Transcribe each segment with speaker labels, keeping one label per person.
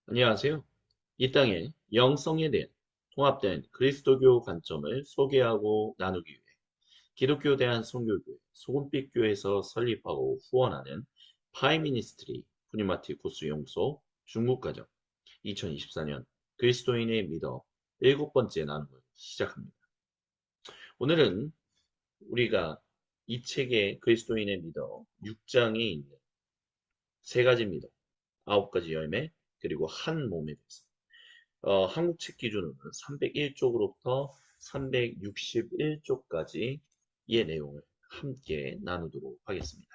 Speaker 1: 안녕하세요. 이 땅의 영성에 대한 통합된 그리스도교 관점을 소개하고 나누기 위해 기독교 대한선교교회 소금빛교회에서 설립하고 후원하는 파이미니스트리 푸니마티코스 용소 중국가정 2024년 그리스도인의 미덕 일곱 번째 나눔을 시작합니다. 오늘은 우리가 이 책의 그리스도인의 미덕 6장에 있는 세 가지 미덕, 아홉 가지 열매, 그리고 한 몸에 대해서 한국 책 기준으로는 301쪽으로부터 361쪽까지의 내용을 함께 나누도록 하겠습니다.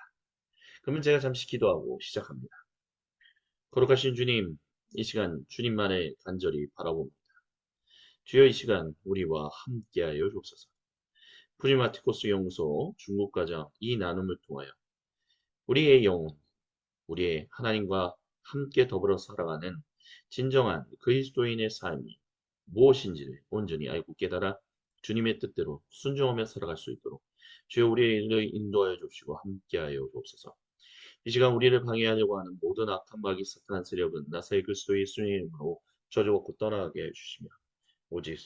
Speaker 1: 그러면 제가 잠시 기도하고 시작합니다. 거룩하신 주님, 이 시간 주님만을 간절히 바라봅니다. 주여 이 시간 우리와 함께하여 주옵소서. 프리마티코스 연구소 중국과정 이 나눔을 통하여 우리의 영혼, 우리의 하나님과 함께 더불어 살아가는 진정한 그리스도인의 삶이 무엇인지를 온전히 알고 깨달아 주님의 뜻대로 순종하며 살아갈 수 있도록 주여 우리의 일을 인도하여 주시고 함께하여 주옵소서. 이 시간 우리를 방해하려고 하는 모든 악한 마귀 사탄 세력은 나사의 그리스도 예수님의 이름으로 저주받고 떠나게 해주시며 오직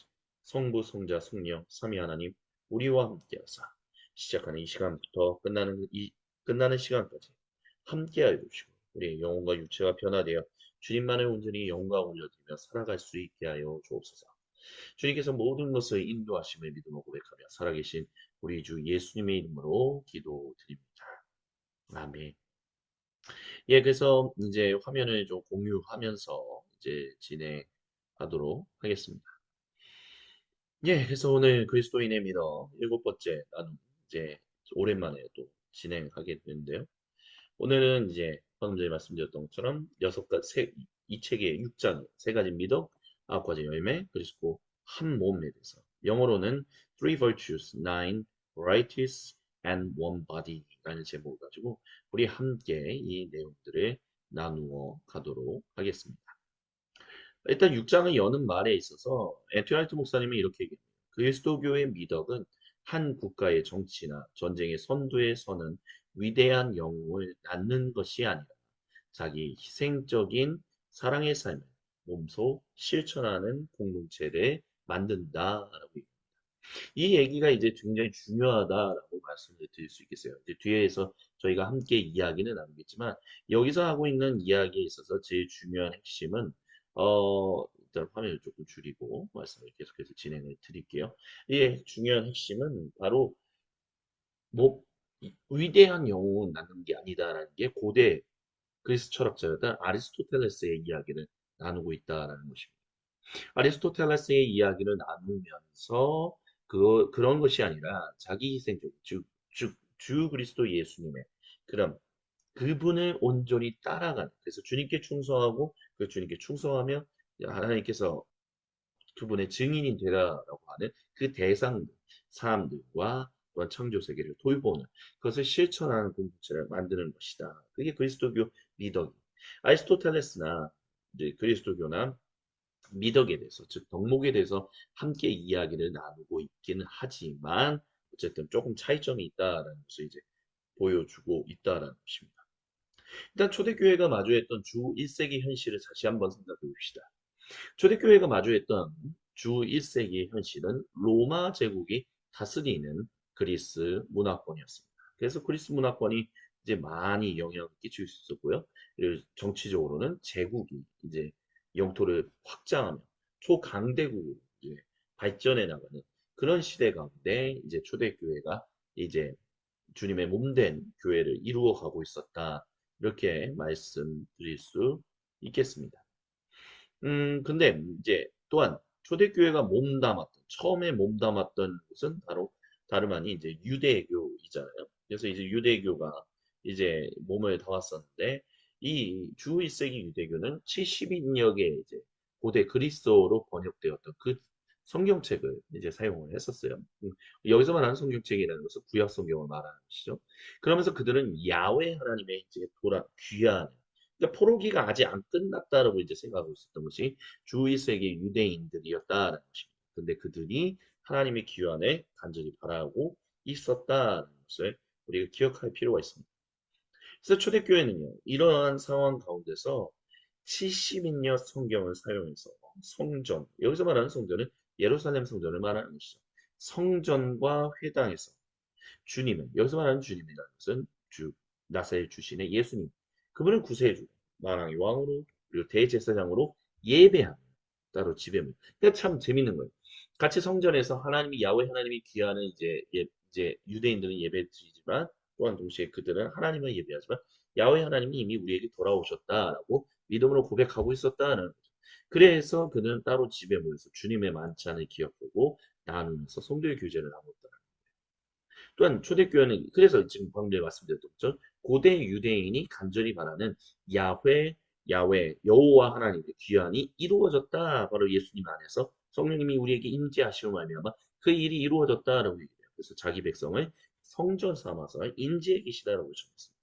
Speaker 1: 성부 성자 성령 삼위 하나님 우리와 함께하사 시작하는 이 시간부터 끝나는 시간까지 함께하여 주시고 우리의 영혼과 육체가 변화되어 주님만을 온전히 영광 올려드리며 살아갈 수 있게 하여 주옵소서. 주님께서 모든 것을 인도하심을 믿음으로 고백하며 살아계신 우리 주 예수님의 이름으로 기도드립니다. 아멘. 예, 그래서 이제 화면을 좀 공유하면서 이제 진행하도록 하겠습니다. 예, 그래서 오늘 그리스도인의 미러 일곱 번째 나눔 이제 오랜만에 또 진행하게 되는데요. 오늘은 이제 방금 전에 말씀드렸던 것처럼 이 책의 6장 세 가지 미덕, 아홉 가지 열매, 그리고 한 몸에 대해서 영어로는 Three Virtues, Nine Varieties and One Body라는 제목을 가지고 우리 함께 이 내용들을 나누어 가도록 하겠습니다. 일단 6장을 여는 말에 있어서 엔트라이트 목사님이 이렇게 얘기합니다. 그리스도교의 미덕은 한 국가의 정치나 전쟁의 선두에 서는 위대한 영웅을 낳는 것이 아니라 자기 희생적인 사랑의 삶을 몸소 실천하는 공동체를 만든다라고 얘기합니다. 이 얘기가 이제 굉장히 중요하다라고 말씀을 드릴 수 있겠어요. 이제 뒤에서 저희가 함께 이야기는 나누겠지만 여기서 하고 있는 이야기에 있어서 제일 중요한 핵심은 일단 화면을 조금 줄이고 말씀을 계속해서 진행을 드릴게요. 이 중요한 핵심은 바로 뭐 위대한 영웅은 낳는 게 아니다라는 게 고대 그리스 철학자였던 아리스토텔레스의 이야기를 나누고 있다라는 것입니다. 아리스토텔레스의 이야기를 나누면서 그런 것이 아니라 자기 희생적, 주 그리스도 예수님의 그런 그분을 온전히 따라가는, 그래서 주님께 충성하고 그 주님께 충성하며 하나님께서 그분의 증인이 되라라고 하는 그 대상들, 사람들과 또한 창조 세계를 돌보는 그것을 실천하는 공동체를 만드는 것이다. 그게 그리스도교 미덕이. 아리스토텔레스나 이제 그리스도교나 미덕에 대해서, 즉 덕목에 대해서 함께 이야기를 나누고 있기는 하지만 어쨌든 조금 차이점이 있다라는 것을 이제 보여주고 있다라는 것입니다. 일단 초대교회가 마주했던 주 1세기 현실을 다시 한번 생각해 봅시다. 초대교회가 마주했던 주 1세기의 현실은 로마 제국이 다스리는 그리스 문화권이었습니다. 그래서 그리스 문화권이 이제 많이 영향을 끼칠 수 있었고요. 그리고 정치적으로는 제국이 이제 영토를 확장하며 초강대국으로 이제 발전해 나가는 그런 시대 가운데 이제 초대교회가 이제 주님의 몸된 교회를 이루어 가고 있었다. 이렇게 말씀드릴 수 있겠습니다. 근데 이제 또한 초대교회가 처음에 몸담았던 곳은 바로 다름 아닌 이제 유대교이잖아요. 그래서 이제 유대교가 이제 몸을 담았었는데 이 주 1세기 유대교는 70인역의 이제 고대 그리스어로 번역되었던 그 성경책을 이제 사용을 했었어요. 여기서 말하는 성경책이라는 것은 구약 성경을 말하는 것이죠. 그러면서 그들은 야훼 하나님의 이제 귀한 그러니까 포로기가 아직 안 끝났다라고 이제 생각하고 있었던 것이 주 1세기 유대인들이었다라는 것입니다. 근데 그들이 하나님의 기한에 간절히 바라고 있었다는 것을 우리가 기억할 필요가 있습니다. 그래서 초대교회는요, 이러한 상황 가운데서 70인여 성경을 사용해서 성전, 여기서 말하는 성전은 예루살렘 성전을 말하는 것이죠. 성전과 회당에서 주님은, 여기서 말하는 주님이라는 것은 나사렛 주신의 예수님, 그분을 구세주, 만왕의 왕으로, 그리고 대제사장으로 예배하는 따로 지배물. 그러니까 참 재밌는 거예요. 같이 성전에서 하나님이, 야훼 하나님이 귀하는 이제 유대인들은 예배 드리지만, 또한 동시에 그들은 하나님을 예배하지만 야훼 하나님이 이미 우리에게 돌아오셨다라고 믿음으로 고백하고 있었다는 거죠. 그래서 그는 따로 집에 모여서 주님의 만찬을 기억하고 나누면서 성도의 교제를 하고 있다. 또한 초대교회는, 그래서 지금 방금 전에 말씀드렸던 것처럼 고대 유대인이 간절히 바라는 야훼, 여호와 하나님의 귀환이 이루어졌다. 바로 예수님 안에서 성령님이 우리에게 임재하시고 말미암아 그 일이 이루어졌다라고 얘기해요. 그래서 자기 백성을 성전 삼아서 인지해 계시다라고 전했습니다.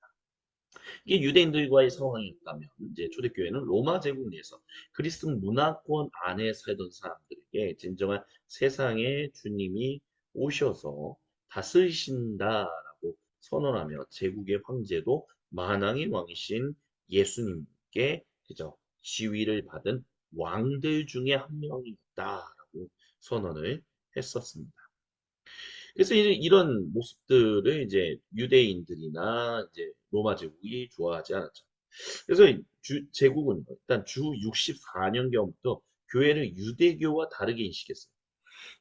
Speaker 1: 이게 유대인들과의 상황이었다면 이제 초대교회는 로마 제국 내에서 그리스도 문화권 안에 살던 사람들에게 진정한 세상의 주님이 오셔서 다스리신다라고 선언하며 제국의 황제도 만왕의 왕이신 예수님께 그저 지위를 받은 왕들 중에 한 명이다라고 선언을 했었습니다. 그래서 이제 이런 모습들을 이제 유대인들이나 이제 로마 제국이 좋아하지 않았죠. 그래서 제국은 일단 주 64년경부터 교회를 유대교와 다르게 인식했어요.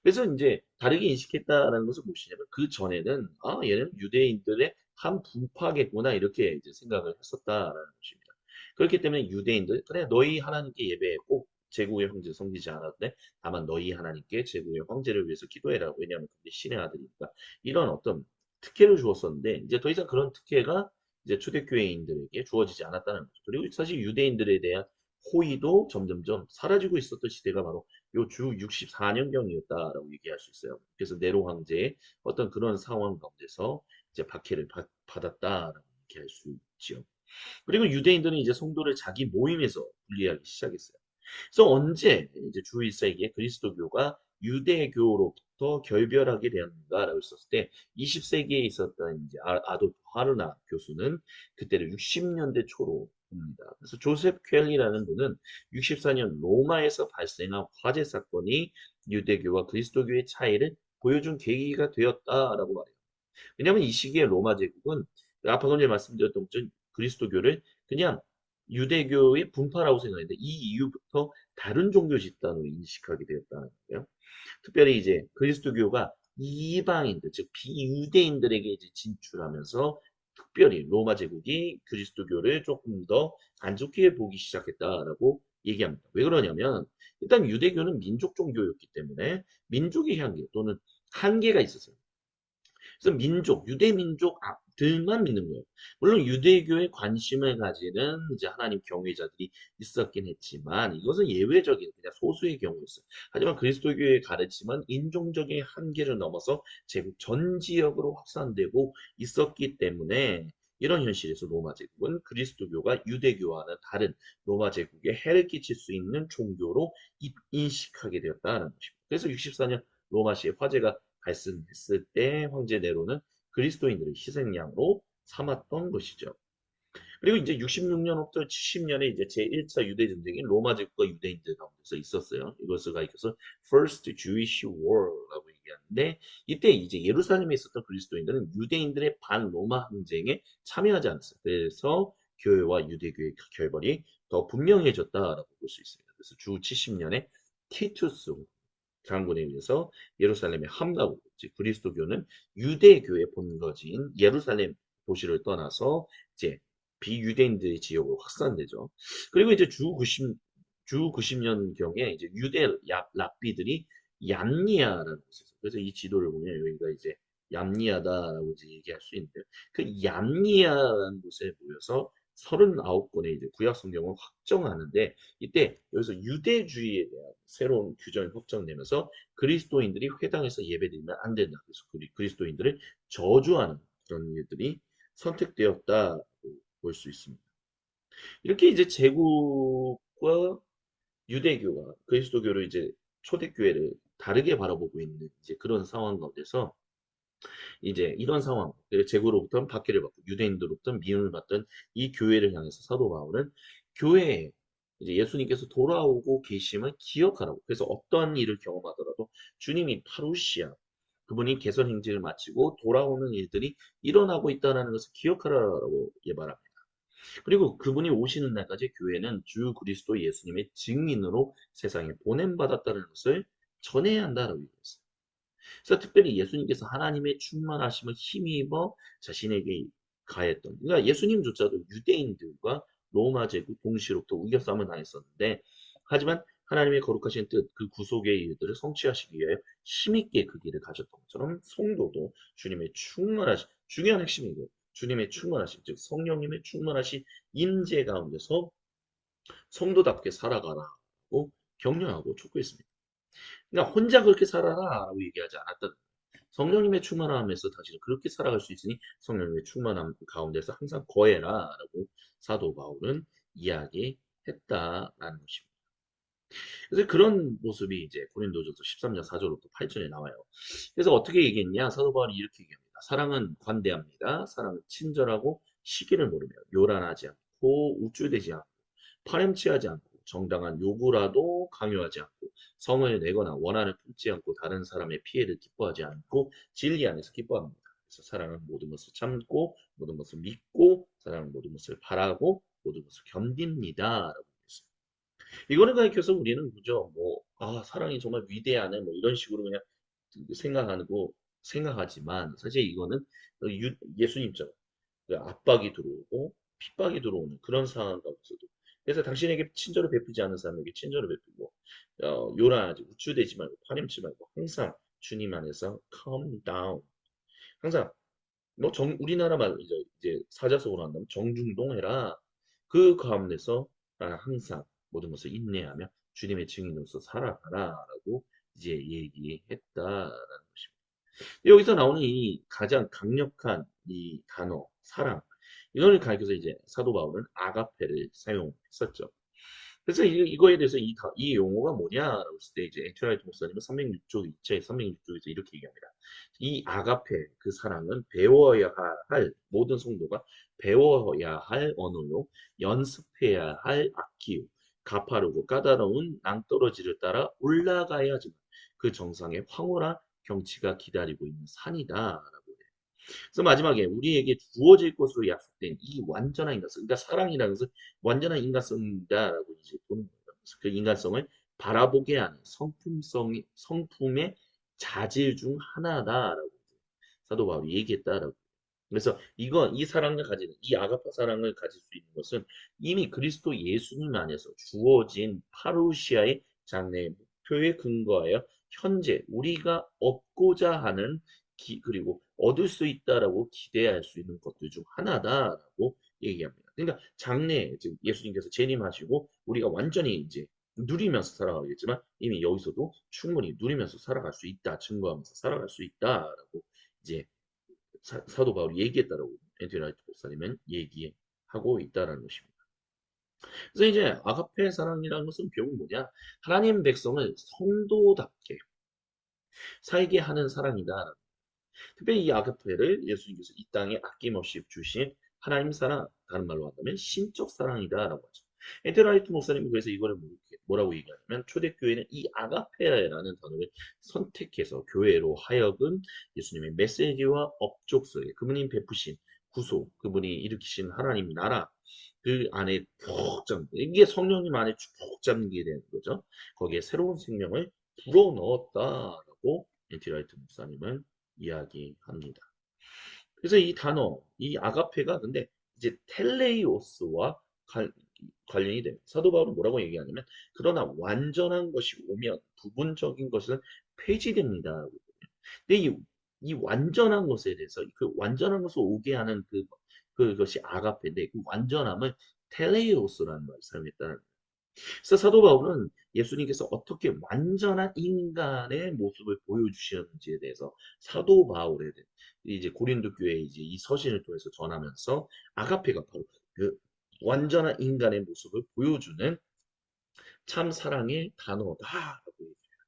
Speaker 1: 그래서 이제 다르게 인식했다라는 것은 무엇이냐면 그 전에는 얘는 유대인들의 한 분파겠구나 이렇게 이제 생각을 했었다라는 것입니다. 그렇기 때문에 유대인들 그래 너희 하나님께 예배했고 제국의 황제 섬기지 않았는데 다만 너희 하나님께 제국의 황제를 위해서 기도해라. 왜냐하면 그게 신의 아들이니까 이런 어떤 특혜를 주었었는데 이제 더 이상 그런 특혜가 이제 초대교회인들에게 주어지지 않았다는 거죠. 그리고 사실 유대인들에 대한 호의도 점점점 사라지고 있었던 시대가 바로 요 주 64년경이었다라고 얘기할 수 있어요. 그래서 네로 황제의 어떤 그런 상황 가운데서 이제 박해를 받았다라고 얘기할 수 있죠. 그리고 유대인들은 이제 성도를 자기 모임에서 분리하기 시작했어요. 그래서 언제 이제 주 1세기에 그리스도교가 유대교로부터 결별하게 되었는가라고 했었을 때 20세기에 있었던 이제 아돌프 하르나 교수는 그때를 60년대 초로 봅니다. 그래서 조셉 켈리라는 분은 64년 로마에서 발생한 화재 사건이 유대교와 그리스도교의 차이를 보여준 계기가 되었다라고 말해요. 왜냐하면 이 시기에 로마 제국은 아까 전에 말씀드렸던 것처럼 그리스도교를 그냥 유대교의 분파라고 생각했는데 이 이후부터 다른 종교 집단으로 인식하게 되었다는 거예요. 특별히 이제 그리스도교가 이방인들, 즉 비유대인들에게 이제 진출하면서 특별히 로마 제국이 그리스도교를 조금 더 안 좋게 보기 시작했다라고 얘기합니다. 왜 그러냐면 일단 유대교는 민족 종교였기 때문에 민족의 향기 또는 한계가 있었어요. 그래서 유대민족들만 믿는 거예요. 물론 유대교에 관심을 가지는 이제 하나님 경외자들이 있었긴 했지만 이것은 예외적인 그냥 소수의 경우였어요. 하지만 그리스도교의 가르침은 인종적인 한계를 넘어서 제국 전 지역으로 확산되고 있었기 때문에 이런 현실에서 로마 제국은 그리스도교가 유대교와는 다른 로마 제국에 해를 끼칠 수 있는 종교로 인식하게 되었다는 것입니다. 그래서 64년 로마시에 화재가 발생했을 때 황제 네로는 그리스도인들을 희생양으로 삼았던 것이죠. 그리고 이제 66년부터 70년에 이제 제1차 유대 전쟁이 로마 제국과 유대인들 가운데서 있었어요. 이것을 가리켜서 First Jewish War라고 얘기하는데 이때 이제 예루살렘에 있었던 그리스도인들은 유대인들의 반로마 항쟁에 참여하지 않았어요. 그래서 교회와 유대교의 결벌이 더 분명해졌다라고 볼 수 있습니다. 그래서 주 70년에 티투스 장군에 의해서 예루살렘에 함락하고 그리스도교는 유대교의 본거지인 예루살렘 도시를 떠나서 이제 비유대인들의 지역으로 확산되죠. 그리고 이제 주 90년경에 이제 유대 랍비들이 얌니아라는 곳에서 그래서 이 지도를 보면 여기가 이제 얌니아다라고 이제 얘기할 수 있는데 그 얌니아라는 곳에 모여서 39권의 이제 구약 성경을 확정하는데 이때 여기서 유대주의에 대한 새로운 규정이 확정되면서 그리스도인들이 회당에서 예배드리면 안 된다. 그래서 그리스도인들을 저주하는 그런 일들이 선택되었다고 볼 수 있습니다. 이렇게 이제 제국과 유대교와 그리스도교를 이제 초대교회를 다르게 바라보고 있는 이제 그런 상황 가운데서 이제 이런 상황, 제국으로부터 박해를 받고 유대인들로부터 미움을 받던 이 교회를 향해서 사도 바울은 교회에 이제 예수님께서 돌아오고 계심을 기억하라고. 그래서 어떠한 일을 경험하더라도 주님이 파루시아, 그분이 개선 행진을 마치고 돌아오는 일들이 일어나고 있다는 것을 기억하라고 예발합니다. 그리고 그분이 오시는 날까지 교회는 주 그리스도 예수님의 증인으로 세상에 보냄받았다는 것을 전해야 한다라고 얘기했어요. 그래서 특별히 예수님께서 하나님의 충만하심을 힘입어 자신에게 가했던, 그러니까 예수님조차도 유대인들과 로마 제국 동시로부터 우겨싸움을 당했었는데, 하지만 하나님의 거룩하신 뜻, 그 구속의 일들을 성취하시기 위하여 힘있게 그 길을 가셨던 것처럼 성도도 주님의 충만하심, 중요한 핵심이 이거예요. 주님의 충만하심, 즉 성령님의 충만하신 임재 가운데서 성도답게 살아가라고 격려하고 촉구했습니다. 그러니까 혼자 그렇게 살아라라고 얘기하지 않았던, 성령님의 충만함에서 당신은 그렇게 살아갈 수 있으니 성령님의 충만함 가운데서 항상 거해라라고 사도 바울은 이야기했다라는 것입니다. 그래서 그런 모습이 이제 고린도전서 13장 4절부터 8절에 나와요. 그래서 어떻게 얘기했냐? 사도 바울이 이렇게 얘기합니다. 사랑은 관대합니다. 사랑은 친절하고 시기를 모르며 요란하지 않고 우쭐대지 않고 파렴치하지 않고 정당한 요구라도 강요하지 않고 성을 내거나 원한을 품지 않고 다른 사람의 피해를 기뻐하지 않고 진리 안에서 기뻐합니다. 그래서 사랑은 모든 것을 참고 모든 것을 믿고 사랑은 모든 것을 바라고 모든 것을 견딥니다. 라고 했어요. 이거를 가리켜서 우리는 그죠, 뭐, 아, 사랑이 정말 위대하네, 뭐, 이런 식으로 그냥 생각하고, 생각하지만, 사실 이거는 예수님처럼 그 압박이 들어오고, 핍박이 들어오는 그런 상황 가운데서도. 그래서 당신에게 친절을 베푸지 않는 사람에게 친절을 베푸고, 요란하지, 우쭐대지 말고, 파렴치 말고, 항상 주님 안에서 calm down. 항상, 뭐, 우리나라 말로 이제 사자성어로 한다면 정중동해라. 그 가운데서 항상 모든 것을 인내하며 주님의 증인으로서 살아가라라고 이제 얘기했다라는 것입니다. 여기서 나오는 이 가장 강력한 이 단어 사랑, 이걸 가리켜서 이제 사도 바울은 아가페를 사용했었죠. 그래서 이거에 대해서 이 용어가 뭐냐라고 했을 때 이제 엔트라이트 목사님은 306쪽 2차의 306쪽에서 이렇게 얘기합니다. 이 아가페 그 사랑은 배워야 할 모든 성도가 배워야 할 언어요, 연습해야 할 악기요, 가파르고 까다로운 낭떠러지를 따라 올라가야 하지만 그 정상에 황홀한 경치가 기다리고 있는 산이다라고 해요. 그래서 마지막에 우리에게 주어질 것으로 약속된 이 완전한 인간성, 그러니까 사랑이라는 것은 완전한 인간성이다라고 이제 보는 거예요. 그래서 그 인간성을 바라보게 하는 성품의 자질 중 하나다라고 사도 바울이 얘기했다라고. 그래서 이 사랑을 가지는, 이 아가파 사랑을 가질 수 있는 것은 이미 그리스도 예수님 안에서 주어진 파루시아의 장래의 목표에 근거하여 현재 우리가 얻고자 하는 그리고 얻을 수 있다라고 기대할 수 있는 것들 중 하나다라고 얘기합니다. 그러니까 장래, 즉 예수님께서 재림하시고 우리가 완전히 이제 누리면서 살아가겠지만 이미 여기서도 충분히 누리면서 살아갈 수 있다, 증거하면서 살아갈 수 있다라고 이제 도 바울이 얘기했다라고 앤티 라이트 목사님은 얘기하고 있다라는 것입니다. 그래서 이제 아가페 사랑이라는 것은 결국 뭐냐? 하나님 백성을 성도답게 살게 하는 사랑이다. 특별히 이 아가페를 예수님께서 이 땅에 아낌없이 주신 하나님 사랑, 다른 말로 한다면 신적 사랑이다라고 하죠. 엔테라이트 목사님은 그래서 이거를 뭐라고 얘기하냐면 초대교회는 이 아가페라는 단어를 선택해서 교회로 하여금 예수님의 메시지와 업적 속에 그분이 베푸신 구속, 그분이 일으키신 하나님 나라 그 안에 푹 잠, 이게 성령님 안에 푹 잠기게 되는 거죠. 거기에 새로운 생명을 불어넣었다라고 엔티라이트 목사님은 이야기합니다. 그래서 이 단어, 이 아가페가 근데 이제 텔레이오스와 관련이 됩니다. 사도 바울은 뭐라고 얘기하냐면, 그러나 완전한 것이 오면 부분적인 것은 폐지됩니다. 근데 이 완전한 것에 대해서 그 완전한 것을 오게 하는 그것이 아가페인데 그 완전함을 텔레이오스라는 말을 사용했다는. 그래서 사도 바울은 예수님께서 어떻게 완전한 인간의 모습을 보여주셨는지에 대해서 사도 바울에 대해 이제 고린도 교회 이제 이 서신을 통해서 전하면서 아가페가 바로 그 완전한 인간의 모습을 보여주는 참 사랑의 단어다라고 얘기해요.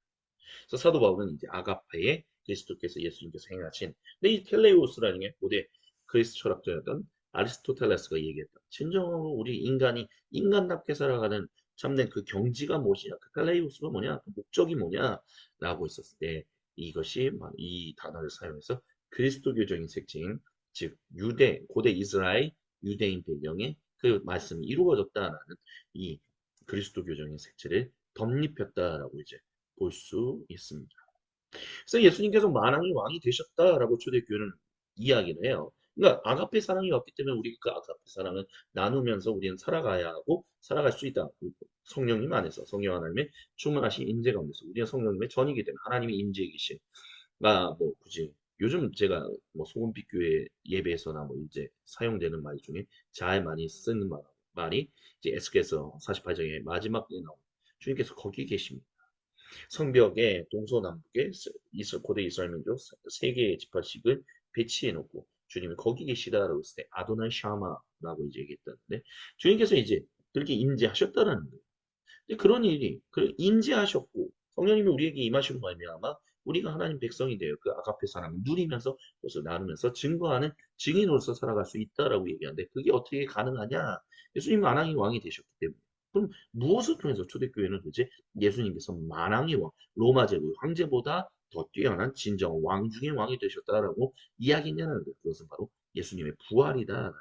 Speaker 1: 그래서 사도 바울은 이제 아가페의 그리스도께서 예수님께서 행하신, 근데 이 텔레오스라는 게 고대 그리스 철학자였던 아리스토텔레스가 얘기했다. 진정으로 우리 인간이 인간답게 살아가는 참된 그 경지가 무엇이냐, 그 텔레이오스가 뭐냐, 그 목적이 뭐냐라고 했었을 때 이것이 이 단어를 사용해서 그리스도교적인 색채인 즉 유대 고대 이스라엘 유대인 배경의 그 말씀이 이루어졌다라는 이 그리스도교적인 색채를 덧입혔다라고 이제 볼 수 있습니다. 그래서 예수님께서 만왕의 왕이 되셨다라고 초대교회는 이야기를 해요. 그러니까 아가페 사랑이 없기 때문에 우리가 그 아가페 사랑을 나누면서 우리는 살아가야 하고 살아갈 수 있다. 성령님 안에서 성령 하나님의 충만하신 임재 가운데서 우리가 성령님의 전이기 때문에 하나님의 임재에 계신 뭐 굳이 요즘 제가 뭐 소금빛 교회 예배에서나 뭐 이제 사용되는 말 중에 잘 많이 쓰는 말이 이제 에스겔서 48장의 마지막에 나온 주님께서 거기 계십니다. 성벽에 동서남북에 고대 이스라엘 민족 세 개의 지파씩을 배치해 놓고 주님이 거기 계시다라고 했을 때 아도나이 샤마라고 이제 얘기했다는데 주님께서 이제 그렇게 임재하셨다라는 거예요. 근데 그런 일이 임재하셨고 성령님이 우리에게 임하시는 말미암아 우리가 하나님 백성이 되어 그 아가페 사람을 누리면서 그것을 나누면서 증거하는 증인으로서 살아갈 수 있다라고 얘기하는데 그게 어떻게 가능하냐? 예수님 만왕의 왕이 되셨기 때문에. 그럼 무엇을 통해서 초대교회는 도대체 예수님께서 만왕의 왕, 로마 제국 황제보다 더 뛰어난 진정 왕 중의 왕이 되셨다라고 이야기했냐는 거예요. 그것은 바로 예수님의 부활이다.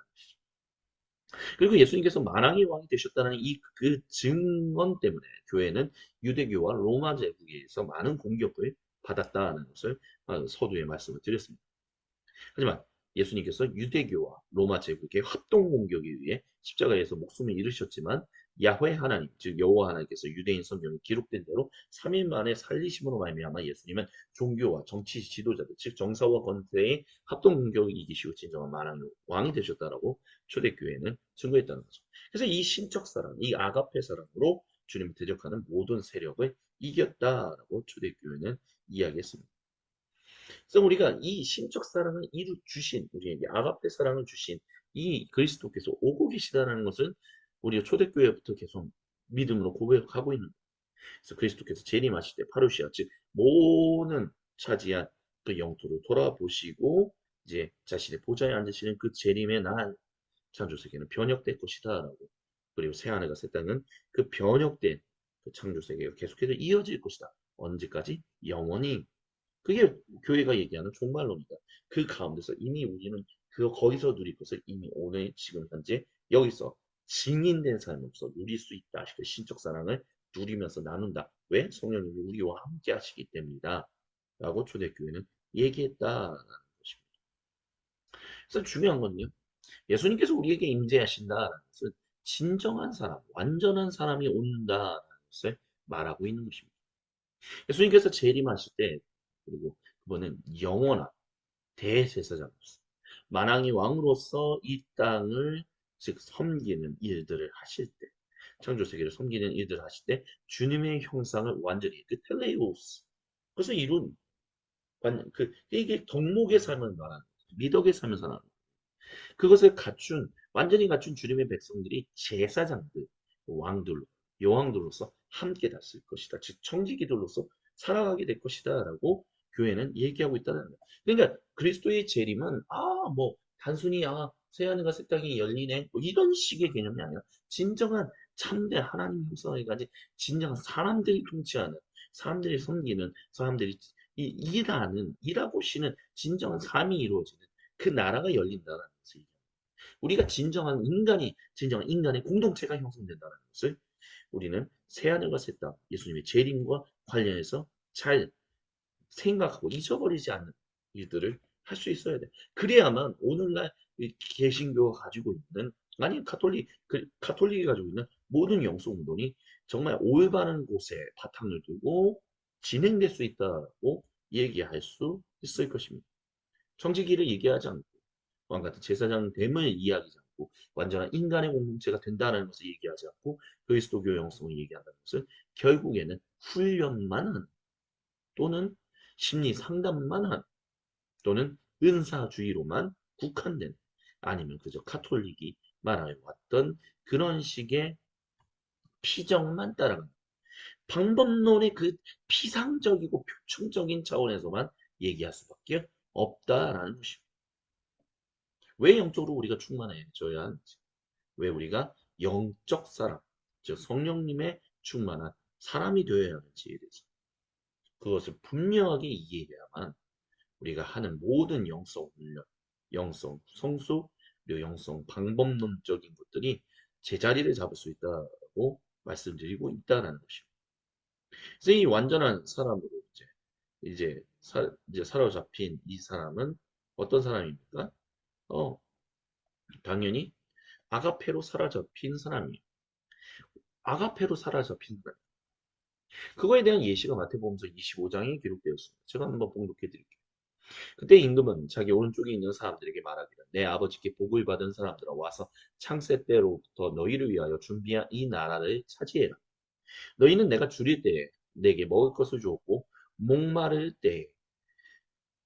Speaker 1: 그리고 예수님께서 만왕의 왕이 되셨다는 이 그 증언 때문에 교회는 유대교와 로마 제국에 서 많은 공격을 받았다는 것을 서두에 말씀을 드렸습니다. 하지만 예수님께서 유대교와 로마 제국의 합동 공격에 의해 십자가에서 목숨을 잃으셨지만 야훼 하나님, 즉 여호와 하나님께서 유대인 성경에 기록된 대로 3일 만에 살리심으로 말미암아 예수님은 종교와 정치 지도자들, 즉 정사와 권세의 합동 공격을 이기시고 진정한 만왕의 왕이 되셨다라고 초대교회는 증거했다는 거죠. 그래서 이 신적 사랑, 이 아가페 사랑으로 주님을 대적하는 모든 세력을 이겼다라고 초대교회는 이야기했습니다. 그래서 우리가 이 신적 사랑을 이루 주신 우리에게 아가페 사랑을 주신 이 그리스도께서 오고 계시다는 것은 우리가 초대교회부터 계속 믿음으로 고백하고 있는 거예요. 그래서 그리스도께서 재림하실 때 파루시아 즉 모든 차지한 그 영토를 돌아보시고 이제 자신의 보좌에 앉으시는 그 재림의 날 창조세계는 변혁될 것이다라고 그리고 새하늘과 새 땅은 그 변혁된 그 창조세계가 계속해서 이어질 것이다. 언제까지? 영원히 그게 교회가 얘기하는 종말론이다. 그 가운데서 이미 우리는 거기서 누릴 것을 이미 오늘 지금 현재 여기서 증인된 삶으로서 누릴 수 있다. 그 신적 사랑을 누리면서 나눈다. 왜? 성령님이 우리와 함께 하시기 때문이다. 라고 초대교회는 얘기했다라는 것입니다. 그래서 중요한 건요. 예수님께서 우리에게 임재하신다라는 것은 진정한 사람, 완전한 사람이 온다라는 것을 말하고 있는 것입니다. 예수님께서 재림하실 때 그리고 그분은 영원한 대제사장으로서 만왕의 왕으로서 이 땅을 즉 섬기는 일들을 하실 때 창조세계를 섬기는 일들을 하실 때 주님의 형상을 완전히 그 텔레오스 그래서 이룬 이게 덕목의 삶을 말하는 미덕의 삶을 말하는 그것을 갖춘 완전히 갖춘 주님의 백성들이 제사장들 왕들로 여왕들로서 함께 다스릴 것이다. 즉 청지기들로서 살아가게 될 것이다라고 교회는 얘기하고 있다는 거예요. 그러니까 그리스도의 재림은 뭐 단순히 새하늘과 새 땅이 열리네 뭐 이런 식의 개념이 아니라 진정한 참된 하나님 형상을 가진 진정한 사람들이 통치하는 사람들이 섬기는 사람들이 일하고 쉬는 진정한 삶이 이루어지는 그 나라가 열린다는 것을 우리가 진정한 인간의 공동체가 형성된다는 것을 우리는 새하늘과 새 땅, 예수님의 재림과 관련해서 잘 생각하고 잊어버리지 않는 일들을 할 수 있어야 돼. 그래야만 오늘날 개신교가 가지고 있는 아니 가톨릭이 가지고 있는 모든 영성 운동이 정말 올바른 곳에 바탕을 두고 진행될 수 있다고 얘기할 수 있을 것입니다. 정직기를 얘기하지 않고 왕 같은 제사장됨을 이야기하지 않고 완전한 인간의 공동체가 된다는 것을 얘기하지 않고 그리스도교 영성을 얘기한다는 것은 결국에는 훈련만 한 또는 심리 상담만 한 또는 은사주의로만 국한된 아니면 그저 카톨릭이 말해왔던 그런 식의 피정만 따라가는 방법론의 그 피상적이고 표층적인 차원에서만 얘기할 수밖에 없다라는 것입니다. 왜 영적으로 우리가 충만해져야 하는지 왜 우리가 영적 사람, 즉 성령님의 충만한 사람이 되어야 하는지에 대해서 그것을 분명하게 이해해야만 우리가 하는 모든 영성 훈련, 영성 성수, 그리고 영성 방법론적인 것들이 제자리를 잡을 수 있다고 말씀드리고 있다는 것입니다. 그래서 이 완전한 사람으로 이제 사로잡힌 이 사람은 어떤 사람입니까? 어, 당연히 아가페로 사로잡힌 사람이에요. 아가페로 사로잡힌 사람. 그거에 대한 예시가 마태복음서 25장에 기록되었습니다. 제가 한번 봉독해 드릴게요. 그때 임금은 자기 오른쪽에 있는 사람들에게 말하기를 내 아버지께 복을 받은 사람들아 와서 창세 때로부터 너희를 위하여 준비한 이 나라를 차지해라. 너희는 내가 줄일 때에 내게 먹을 것을 주었고 목마를 때에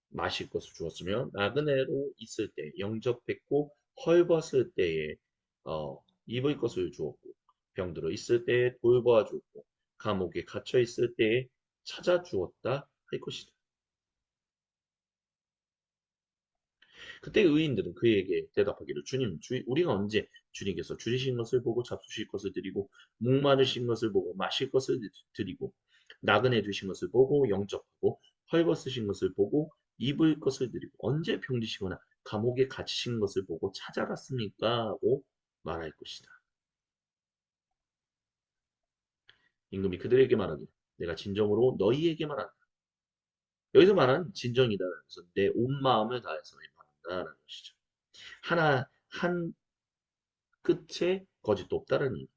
Speaker 1: 마실 것을 주었으며 나그네로 있을 때 영접했고 헐벗을 때에 입을 것을 주었고 병들어 있을 때에 돌보아 주었고 감옥에 갇혀 있을 때에 찾아 주었다 할 것이다. 그때 의인들은 그에게 대답하기를 주님, 우리가 언제 주님께서 줄이신 것을 보고 잡수실 것을 드리고 목마르신 것을 보고 마실 것을 드리고 나그네 되신 것을 보고 영접하고 헐벗으신 것을 보고 입을 것을 드리고 언제 병드시거나 감옥에 갇히신 것을 보고 찾아갔습니까? 하고 말할 것이다. 임금이 그들에게 말하기를 내가 진정으로 너희에게 말한다. 여기서 말하는 진정이다라는 것은 내 온 마음을 다해서 말한다라는 것이죠. 하나 한 끝에 거짓도 없다는 이.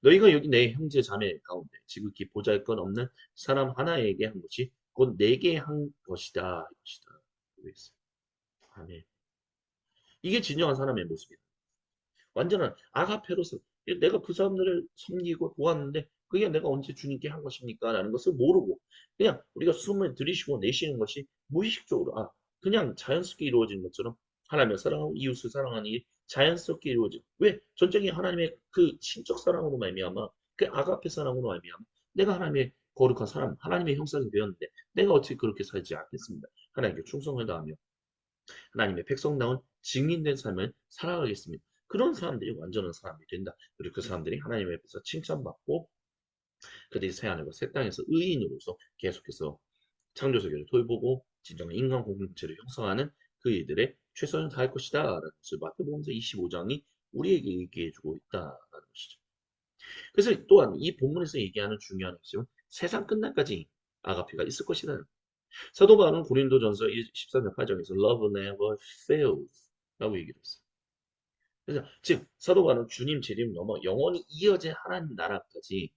Speaker 1: 너희가 여기 내 형제 자매 가운데 지극히 보잘것없는 사람 하나에게 한 것이 곧 내게 한 것이다. 이것이다. 그랬어요. 아멘. 이게 진정한 사람의 모습이다. 완전한 아가페로서 내가 그 사람들을 섬기고 도왔는데 그게 내가 언제 주님께 한 것입니까? 라는 것을 모르고 그냥 우리가 숨을 들이쉬고 내쉬는 것이 무의식적으로 그냥 자연스럽게 이루어지는 것처럼 하나님을 사랑하고 이웃을 사랑하는 일이 자연스럽게 이루어져. 왜? 전적인 하나님의 그 신적 사랑으로 말미암아 그 아가페 사랑으로 말미암아 내가 하나님의 거룩한 사람, 하나님의 형상이 되었는데 내가 어떻게 그렇게 살지 않겠습니다. 하나님께 충성을 다하며 하나님의 백성다운 증인된 삶을 살아가겠습니다. 그런 사람들이 완전한 사람이 된다. 그리고 그 사람들이 하나님 앞에서 칭찬받고 그들이 새하늘과 새 땅에서 의인으로서 계속해서 창조세계를 돌보고 진정한 인간 공동체를 형성하는 그 일들의 최선을 다할 것이다. 라는 것을 마태복음서 25장이 우리에게 얘기해주고 있다는 것이죠. 그래서 또한 이 본문에서 얘기하는 중요한 핵심은 세상 끝날까지 아가페가 있을 것이다. 사도 바울은 고린도전서 13장 8절에서 Love never fails 라고 얘기를 했어요. 그래서 즉 사도 바울은 주님 재림 넘어 영원히 이어질 하나님 나라까지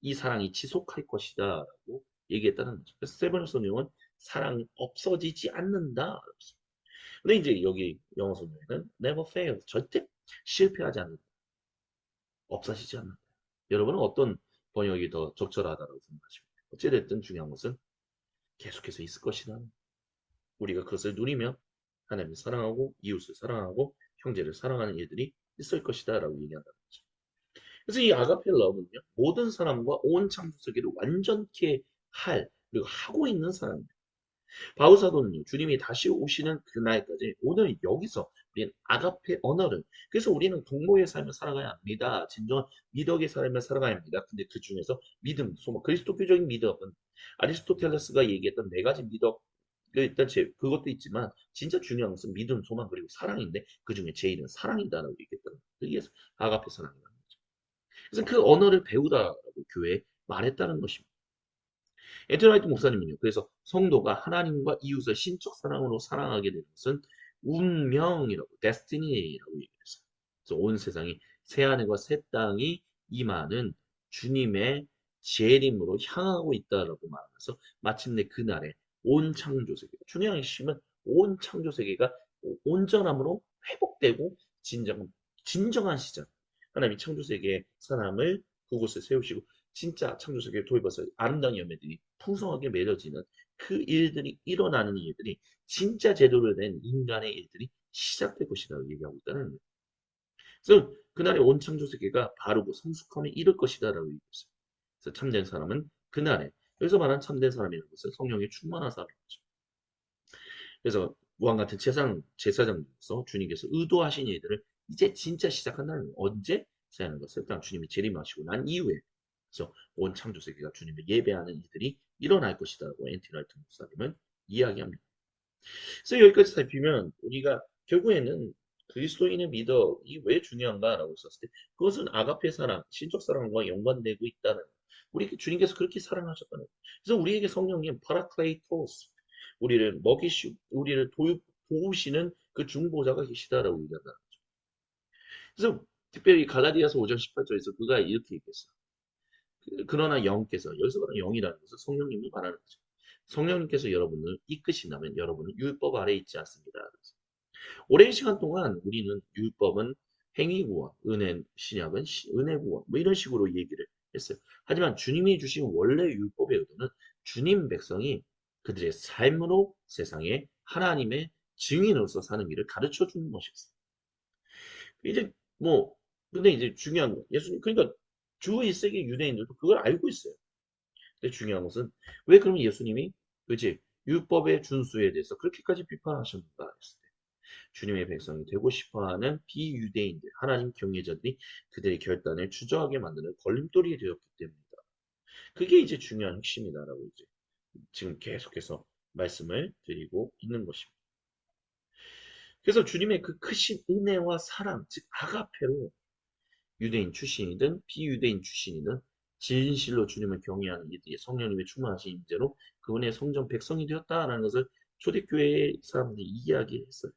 Speaker 1: 이 사랑이 지속할 것이다 라고 얘기했다는 거죠. 그래서 세번역 성경은 사랑이 없어지지 않는다. 근데 이제 여기 영어 성경에는 never fail 절대 실패하지 않는다. 없어지지 않는다. 여러분은 어떤 번역이 더 적절하다고 생각하십니까? 어찌됐든 중요한 것은 계속해서 있을 것이다. 우리가 그것을 누리며 하나님을 사랑하고 이웃을 사랑하고 형제를 사랑하는 일들이 있을 것이다 라고 얘기한다는 거죠. 그래서 이 아가페 러브는요 모든 사람과 온 창조 세계를 완전케 할 그리고 하고 있는 사람입니다. 바울 사도는요 주님이 다시 오시는 그날까지 오늘 여기서 우리는 아가페 언어를 그래서 우리는 동로의 삶을 살아가야 합니다. 진정한 미덕의 삶을 살아가야 합니다. 근데 그 중에서 믿음, 소망, 그리스도교적인 믿음은 아리스토텔레스가 얘기했던 네 가지 미덕 일단 그것도 있지만 진짜 중요한 것은 믿음, 소망 그리고 사랑인데 그 중에 제일은 사랑이다라고 얘기했다는 거예요. 그게 아가페 사랑이라는 거죠. 그래서 그 언어를 배우다라고 교회에 말했다는 것입니다. 에드라이트 목사님은요. 그래서 성도가 하나님과 이웃을 신적 사랑으로 사랑하게 되는 것은 운명이라고, 데스티니라고 얘기했어요. 그래서 온 세상이 새하늘과 새 땅이 임하는 주님의 재림으로 향하고 있다라고 말하면서 마침내 그날에 온 창조 세계, 중요한 핵심은 온 창조 세계가 온전함으로 회복되고 진정한 시작. 하나님이 창조 세계의 사람을 그곳에 세우시고 진짜 창조세계에 도입해서 아름다운 열매들이 풍성하게 맺어지는 그 일들이 일어나는 일들이 진짜 제대로 된 인간의 일들이 시작될 것이라고 얘기하고 있다는 거예요. 그래서 그날의 온 창조세계가 바르고 성숙함에 이를 것이다라고 얘기했어요. 그래서 참된 사람은 그날에 여기서 말하는 참된 사람이라는 것은 성령에 충만한 사람이죠. 그래서 무한 같은 제사장으로서 주님께서 의도하신 일들을 이제 진짜 시작한다는 거예요. 언제? 사는 것을 딱 주님이 재림하시고 난 이후에 그래서 온 창조 세계가 주님을 예배하는 일들이 일어날 것이다라고 앤티 라이트 목사님은 이야기합니다. 그래서 여기까지 살피면 우리가 결국에는 그리스도인의 믿음이 왜 중요한가라고 썼을 때 그것은 아가페 사랑, 신적 사랑과 연관되고 있다는 거예요. 우리 주님께서 그렇게 사랑하셨다는 거예요. 그래서 우리에게 성령님 파라클레이토스 우리를 먹이시고 우리를 도우시는 그 중보자가 계시다라고 얘기한다. 그래서 특별히 갈라디아서 5장 18절에서 그가 이렇게 얘기했어요. 그러나 영께서 여기서 말하는 영이라는 것은 성령님이 말하는 거죠. 성령님께서 여러분을 이끄신다면 여러분은 율법 아래 있지 않습니다. 오랜 시간 동안 우리는 율법은 행위구원, 은혜, 신약은 은혜구원, 뭐 이런 식으로 얘기를 했어요. 하지만 주님이 주신 원래 율법의 의도는 주님 백성이 그들의 삶으로 세상에 하나님의 증인으로서 사는 길을 가르쳐 주는 것이었어요. 이제 뭐 근데 이제 중요한 거 예수님 그러니까 주 1세기 유대인들도 그걸 알고 있어요. 근데 중요한 것은 왜 그러면 예수님이 그지 율법의 준수에 대해서 그렇게까지 비판하셨는가 했을 때 주님의 백성이 되고 싶어하는 비유대인들 하나님 경외자들이 그들의 결단을 주저하게 만드는 걸림돌이 되었기 때문이다. 그게 이제 중요한 핵심이다라고 이제 지금 계속해서 말씀을 드리고 있는 것입니다. 그래서 주님의 그 크신 은혜와 사랑, 즉 아가페로 유대인 출신이든 비유대인 출신이든 진실로 주님을 경외하는 이들이 성령님의 충만하신 임재로 그분의 성전 백성이 되었다라는 것을 초대교회 사람들이 이야기했어요.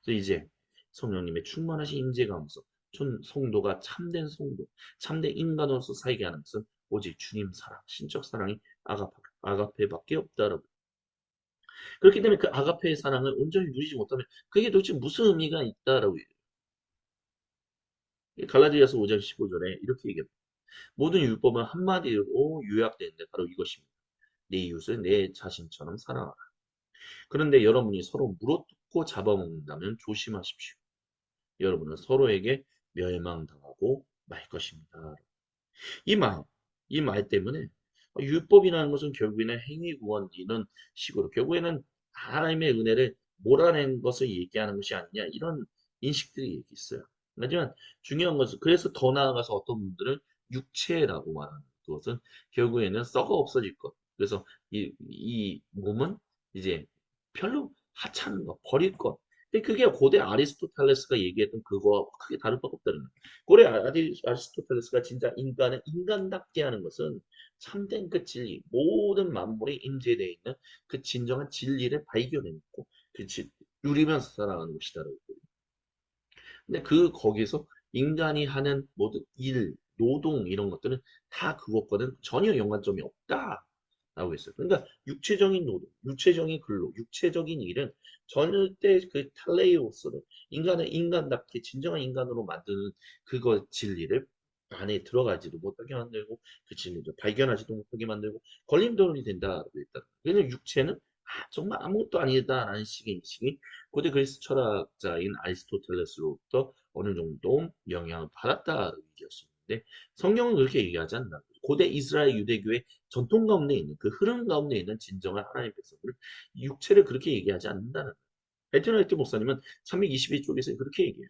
Speaker 1: 그래서 이제 성령님의 충만하신 임재 가운데서 성도가 참된 성도, 참된 인간으로서 살게 하는 것은 오직 주님 사랑, 신적 사랑이 아가페밖에 없다라고. 그렇기 때문에 그 아가페의 사랑을 온전히 누리지 못하면 그게 도대체 무슨 의미가 있다라고 얘기해요. 갈라디아서 5장 15절에 이렇게 얘기합니다. 모든 율법은 한마디로 요약되는데 바로 이것입니다. 내 이웃을 내 자신처럼 사랑하라. 그런데 여러분이 서로 물어뜯고 잡아먹는다면 조심하십시오. 여러분은 서로에게 멸망당하고 말 것입니다. 이 말, 이 말 때문에 율법이라는 것은 결국에는 행위 구원 이런 식으로 결국에는 하나님의 은혜를 몰아낸 것을 얘기하는 것이 아니냐 이런 인식들이 있어요. 하지만 중요한 것은 그래서 더 나아가서 어떤 분들은 육체라고 말하는 그것은 결국에는 썩어 없어질 것. 그래서 이 몸은 이제 별로 하찮은 것, 버릴 것. 근데 그게 고대 아리스토텔레스가 얘기했던 그거와 크게 다를 바가 없다는 거예요. 고대 아리스토텔레스가 진짜 인간을 인간답게 하는 것은 참된 그 진리, 모든 만물에 임재되어 있는 그 진정한 진리를 발견해냈고, 그 누리면서 살아가는 것이다라고. 근데 거기서 인간이 하는 모든 일, 노동 이런 것들은 다 그것과는 전혀 연관점이 없다라고 했어요. 그러니까 육체적인 노동, 육체적인 근로, 육체적인 일은 절대 그 탈레이오스를 인간을 인간답게 진정한 인간으로 만드는 그거 진리를 안에 들어가지도 못하게 만들고 그 진리를 발견하지도 못하게 만들고 걸림돌이 된다라고 했다. 그래서 육체는 정말 아무것도 아니다라는 식의 인식이 고대 그리스 철학자인 아리스토텔레스로부터 어느 정도 영향을 받았다는 얘기였었는데 성경은 그렇게 얘기하지 않나. 고대 이스라엘 유대교의 전통 가운데 있는 그 흐름 가운데 있는 진정한 하나님 백성들 육체를 그렇게 얘기하지 않는다는 거예요. 베트나이트 목사님은 322쪽에서 그렇게 얘기해요.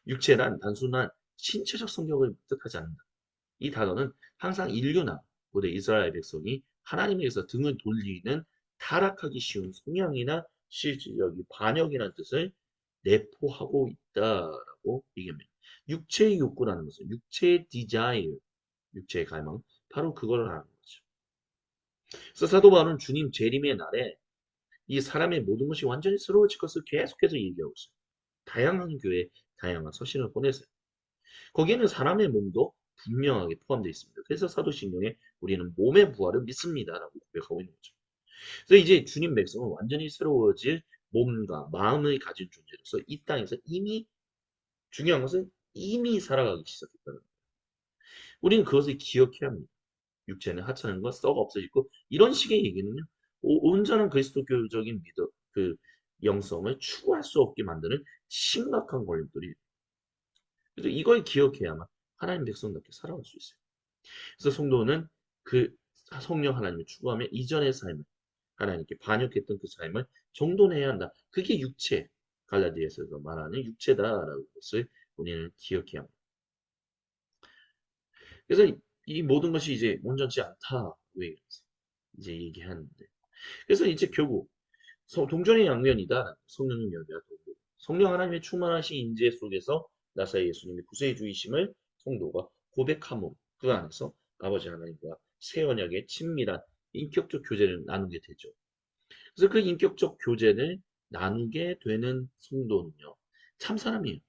Speaker 1: 육체란 단순한 신체적 성격을 뜻하지 않는다. 이 단어는 항상 인류나 고대 이스라엘 백성이 하나님에게서 등을 돌리는 타락하기 쉬운 성향이나 실질적인 반역이라는 뜻을 내포하고 있다라고 얘기합니다. 육체의 욕구라는 것은 육체의 desire, 육체의 갈망, 바로 그걸 하는 거죠. 그래서 사도 바울은 주님 재림의 날에 이 사람의 모든 것이 완전히 새로워질 것을 계속해서 얘기하고 있어요. 다양한 교회, 다양한 서신을 보내세요. 거기에는 사람의 몸도 분명하게 포함되어 있습니다. 그래서 사도신경에 우리는 몸의 부활을 믿습니다라고 고백하고 있는 거죠. 그래서 이제 주님 백성은 완전히 새로워질 몸과 마음을 가진 존재로서 이 땅에서 이미 중요한 것은 이미 살아가기 시작했다는 거예요. 우리는 그것을 기억해야 합니다. 육체는 하찮은 것, 썩어 없어지고 이런 식의 얘기는요. 온전한 그리스도교적인 믿음, 그 영성을 추구할 수 없게 만드는 심각한 걸림돌이. 그래서 이걸 기억해야만 하나님 백성답게 살아갈 수 있어요. 그래서 성도는 그 성령 하나님을 추구하며 이전의 삶을 하나님께 반역했던 그 삶을 정돈해야 한다. 그게 육체, 갈라디아서에서 말하는 육체다라는 것을 우리는 기억해야 합니다. 그래서 이 모든 것이 이제 온전치 않다. 왜 이제 얘기하는데. 그래서 이제 결국 동전의 양면이다. 성령님 열매와 도구. 성령 하나님의 충만하신 인재 속에서 나사 예수님의 구세주이심을 성도가 고백함으로 그 안에서 아버지 하나님과 새 언약의 친밀한 인격적 교제를 나누게 되죠. 그래서 그 인격적 교제를 나누게 되는 성도는요. 참사람이에요.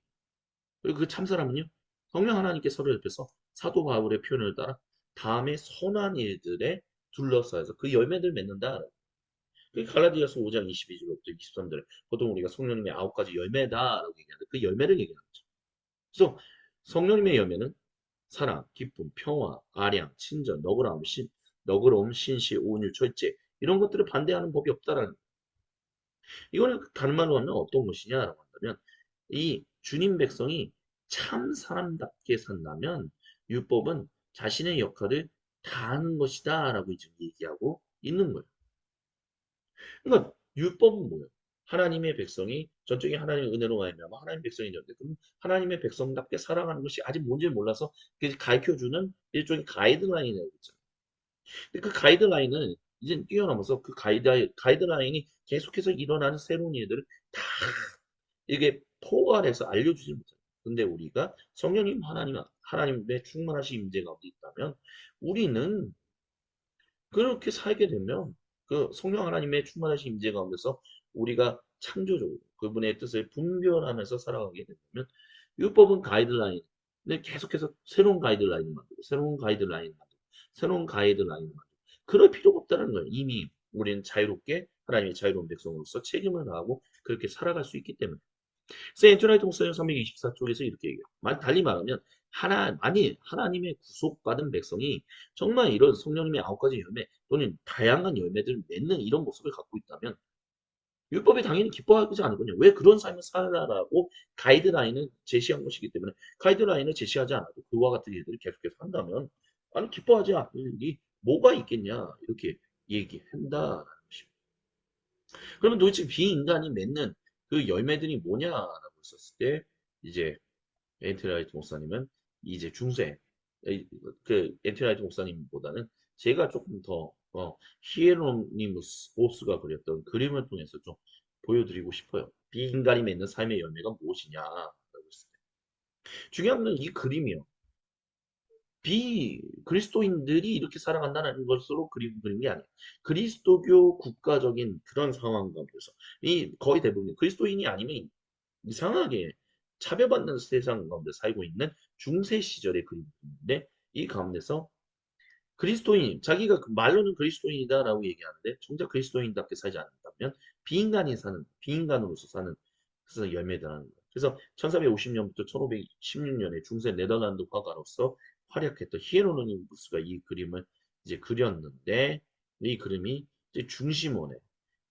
Speaker 1: 그리고 그 참사람은요. 성령 하나님께 서로 옆에서 사도 바울의 표현을 따라 다음에 선한 일들에 둘러싸여서 그 열매를 맺는다. 그 갈라디아서 5장 22절부터 23절 보통 우리가 성령님의 9가지 열매다라고 얘기하는데 그 열매를 얘기하는 거죠. 그래서 성령님의 열매는 사랑, 기쁨, 평화, 아량, 친절, 너그러움, 신실, 온유, 절제 이런 것들을 반대하는 법이 없다라는 거예요. 이거는 다른 말로 하면 어떤 것이냐라고 한다면 이 주님 백성이 참 사람답게 산다면 율법은 자신의 역할을 다하는 것이다라고 지금 얘기하고 있는 거예요. 그러니까 율법은 뭐예요? 하나님의 백성이 전적인 하나님의 은혜로 말미암아 하나님의 백성이 되는데 그럼 하나님의 백성답게 살아가는 것이 아직 뭔지 몰라서 가르쳐주는 일종의 가이드라인이라고 있잖아요. 근데 그 가이드라인을 이제 뛰어넘어서 그 가이드라인이 계속해서 일어나는 새로운 일들을 다 이게 포괄해서 알려주지 못해요. 근데 우리가 성령님 하나님의 충만하신 임재 가운데 있다면 우리는 그렇게 살게 되면 그 성령 하나님의 충만하신 임재 가운데서 우리가 창조적으로 그분의 뜻을 분별하면서 살아가게 되면 율법은 가이드라인 근데 계속해서 새로운 가이드라인을 만들고 새로운 가이드라인을 만들고 새로운 가이드라인을 만들고 그럴 필요가 없다는 거예요. 이미 우리는 자유롭게 하나님의 자유로운 백성으로서 책임을 다하고 그렇게 살아갈 수 있기 때문에 센트라이 동서연 324쪽에서 이렇게 얘기해요. 달리 말하면 만일 하나님의 구속받은 백성이 정말 이런 성령님의 9가지 열매 또는 다양한 열매들을 맺는 이런 모습을 갖고 있다면 율법이 당연히 기뻐하지 않거든요. 왜 그런 삶을 살아라고 가이드라인을 제시한 것이기 때문에 가이드라인을 제시하지 않아도 그와 같은 일들을 계속해서 한다면 아니 기뻐하지 않을 일이 뭐가 있겠냐 이렇게 얘기한다라는 것입니다. 그러면 도대체 비인간이 맺는 그 열매들이 뭐냐라고 했었을 때 이제 엔트라이트 목사님은 이제 중세 그 엔트라이트 목사님보다는 제가 조금 더 히에로니무스 보스가 그렸던 그림을 통해서 좀 보여드리고 싶어요. 비인간이 맺는 삶의 열매가 무엇이냐라고 했을 때 중요한 건 이 그림이요. 그리스도인들이 이렇게 살아간다는 것으로 그린 게 아니에요. 그리스도교 국가적인 그런 상황 가운데서 이 거의 대부분 그리스도인이 아니면 이상하게 차별받는 세상 가운데 살고 있는 중세 시절의 그리스도인인데 이 가운데서 그리스도인 자기가 말로는 그리스도인이다라고 얘기하는데 정작 그리스도인답게 살지 않는다면 비인간으로서 사는 그래서 열매다라는 거예요. 그래서 1450년부터 1516년에 중세 네덜란드 화가로서 활약했던 히에로니무스가 이 그림을 이제 그렸는데 이 그림이 이제 중심원에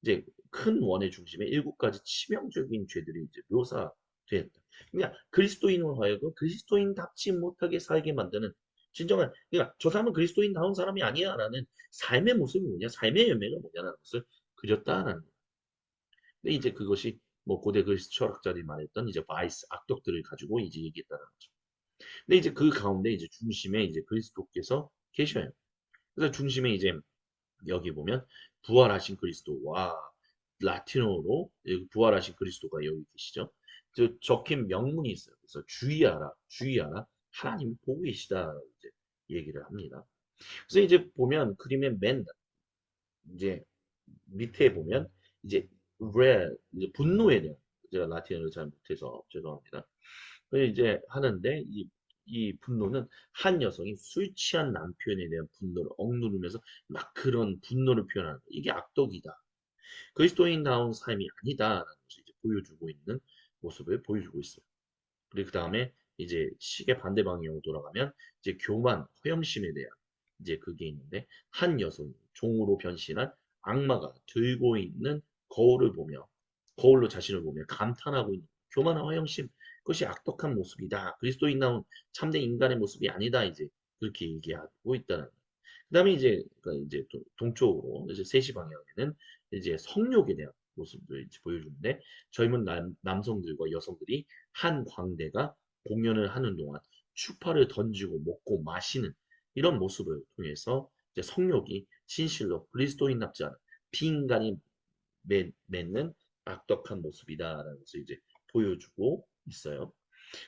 Speaker 1: 이제 큰 원의 중심에 7가지 치명적인 죄들이 이제 묘사되었다. 그러니까 그리스도인으로 하여금 그리스도인답지 못하게 살게 만드는 진정한 그러니까 저 사람은 그리스도인다운 사람이 아니야라는 삶의 모습이 뭐냐, 삶의 열매가 뭐냐라는 것을 그렸다라는 거예요. 근데 이제 그것이 뭐 고대 그리스 철학자들이 말했던 이제 바이스 악덕들을 가지고 이제 얘기했다는 거죠. 근데 이제 그 가운데 이제 중심에 이제 그리스도께서 계셔요. 그래서 중심에 이제 여기 보면 부활하신 그리스도와 라틴어로 부활하신 그리스도가 여기 계시죠. 적힌 명문이 있어요. 그래서 주의하라, 주의하라. 하나님 보고 계시다라고 이제 얘기를 합니다. 그래서 이제 보면 그림의 맨 이제 밑에 보면 이제 이제 분노에 대한 제가 라틴어를 잘 못해서 죄송합니다. 그래서 이제 하는데 이 분노는 한 여성이 술 취한 남편에 대한 분노를 억누르면서 막 그런 분노를 표현하는 거. 이게 악덕이다. 그리스도인다운 삶이 아니다라는 것을 이제 보여주고 있는 모습을 보여주고 있어요. 그리고 그 다음에 이제 시계 반대 방향으로 돌아가면 이제 교만, 허영심에 대한 이제 그게 있는데 한 여성이 종으로 변신한 악마가 들고 있는 거울로 자신을 보며 감탄하고 있는 교만한 허영심 그것이 악독한 모습이다. 그리스도인다운 참된 인간의 모습이 아니다. 이제 그렇게 얘기하고 있다는 거예요. 그다음에 이제 그러니까 이제 동쪽으로 이제 3시 방향에는 이제 성욕에 대한 모습을 이제 보여주는데 젊은 남성들과 여성들이 한 광대가 공연을 하는 동안 추파를 던지고 먹고 마시는 이런 모습을 통해서 이제 성욕이 진실로 그리스도인답지 않은 비인간이 맺는 악덕한 모습이다라는 것을 이제 보여주고 있어요.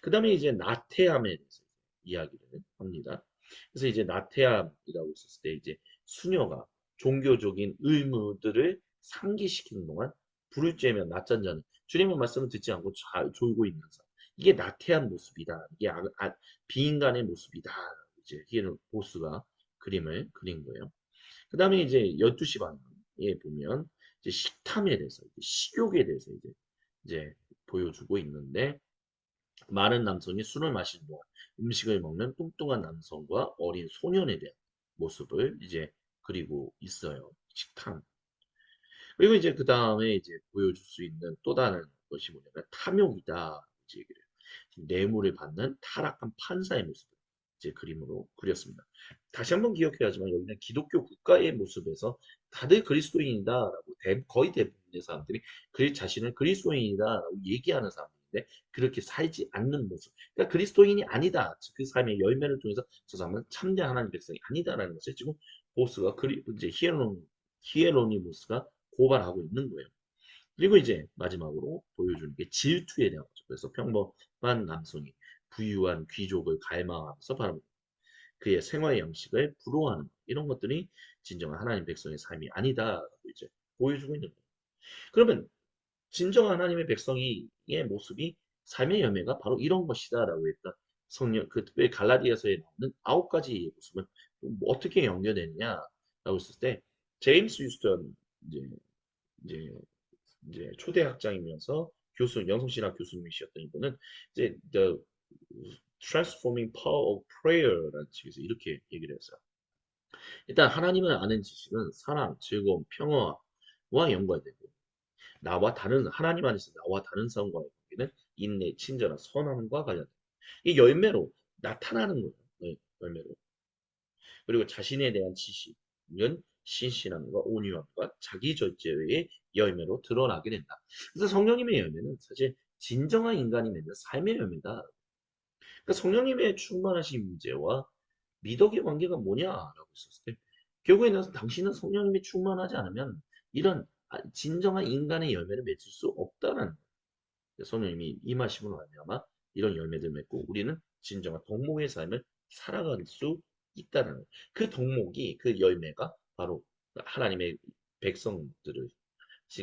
Speaker 1: 그 다음에 이제 나태함에 대해서 이야기를 합니다. 그래서 이제 나태함이라고 있었을 때 이제 수녀가 종교적인 의무들을 상기시키는 동안 불을 쬐며 낮잠 자는 주님의 말씀을 듣지 않고 졸고 있는 사람. 이게 나태한 모습이다. 이게 비인간의 모습이다. 이제 히에로 보스가 그림을 그린 거예요. 그 다음에 이제 12시 반에 보면 이제 식탐에 대해서, 식욕에 대해서 이제 보여주고 있는데 많은 남성이 술을 마시는 동안 음식을 먹는 뚱뚱한 남성과 어린 소년에 대한 모습을 이제 그리고 있어요. 식탐. 그리고 이제 그 다음에 이제 보여줄 수 있는 또 다른 것이 뭐냐면 탐욕이다. 이제 얘기를 해요. 뇌물을 받는 타락한 판사의 모습을 이제 그림으로 그렸습니다. 다시 한번 기억해야 하지만 여기는 기독교 국가의 모습에서 다들 그리스도인이다라고 거의 대부분의 사람들이 자신을 그리스도인이다라고 얘기하는 사람들인데 그렇게 살지 않는 모습. 그러니까 그리스도인이 아니다. 그 삶의 열매를 통해서 저 사람은 참된 하나님 백성이 아니다라는 것을 지금 보스가 이제 히에로니무스가 고발하고 있는 거예요. 그리고 이제 마지막으로 보여주는 게 질투에 대한 거죠. 그래서 평범한 남성이 부유한 귀족을 갈망하면서 바라보고 그의 생활 양식을 부러워하는 이런 것들이 진정한 하나님 백성의 삶이 아니다라고 이제 보여주고 있는 거예요. 그러면 진정한 하나님의 백성의 모습이 삶의 열매가 바로 이런 것이다라고 했다. 성령 그 특별히 갈라디아서에 나오는 9가지의 모습은 뭐 어떻게 연결되느냐라고 했을 때 제임스 유스턴 이제 이제 이제 초대 학장이면서 영성신학 교수님이셨던 이분은 이제 The Transforming Power of Prayer라는 책에서 이렇게 얘기를 했어요. 일단 하나님을 아는 지식은 사랑, 즐거움, 평화와 연관되고 하나님 안에서 나와 다른 사람과의 관계는 인내, 친절한 선함과 관련돼요. 이 열매로 나타나는 거예요. 네, 열매로. 그리고 자신에 대한 지식은 신실함과 온유함과 자기 절제의 열매로 드러나게 된다. 그래서 성령님의 열매는 사실 진정한 인간이 맺는 삶의 열매다. 그러니까 성령님의 충만하신 문제와 미덕의 관계가 뭐냐라고 했었을 때 결국에는 당신은 성령님이 충만하지 않으면 이런 진정한 인간의 열매를 맺을 수 없다는 성령님이 임하심으로 말미암아 이런 열매들 맺고 우리는 진정한 덕목의 삶을 살아갈 수 있다는 그 덕목이 그 열매가 바로 하나님의 백성들을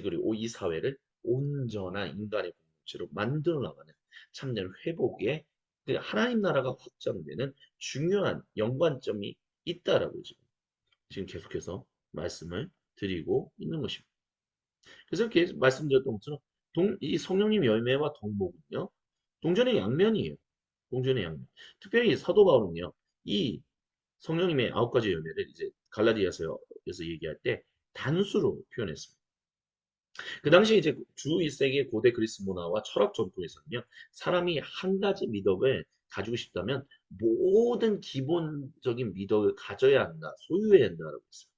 Speaker 1: 그리고 이 사회를 온전한 인간의 공동체로 만들어 나가는 참된 회복의 그 하나님 나라가 확장되는 중요한 연관점이 있다라고 지금 계속해서 말씀을 드리고 있는 것입니다. 그래서 이렇게 말씀드렸던 것처럼 이 성령님 열매와 덕목은요 동전의 양면이에요. 동전의 양면. 특별히 사도 바울은요 이 성령님의 9가지 열매를 이제 갈라디아서에서 얘기할 때 단수로 표현했습니다. 그 당시 이제 주 1세기 고대 그리스 문화와 철학 전통에서는요, 사람이 한 가지 미덕을 가지고 싶다면 모든 기본적인 미덕을 가져야 한다, 소유해야 한다라고 했어요.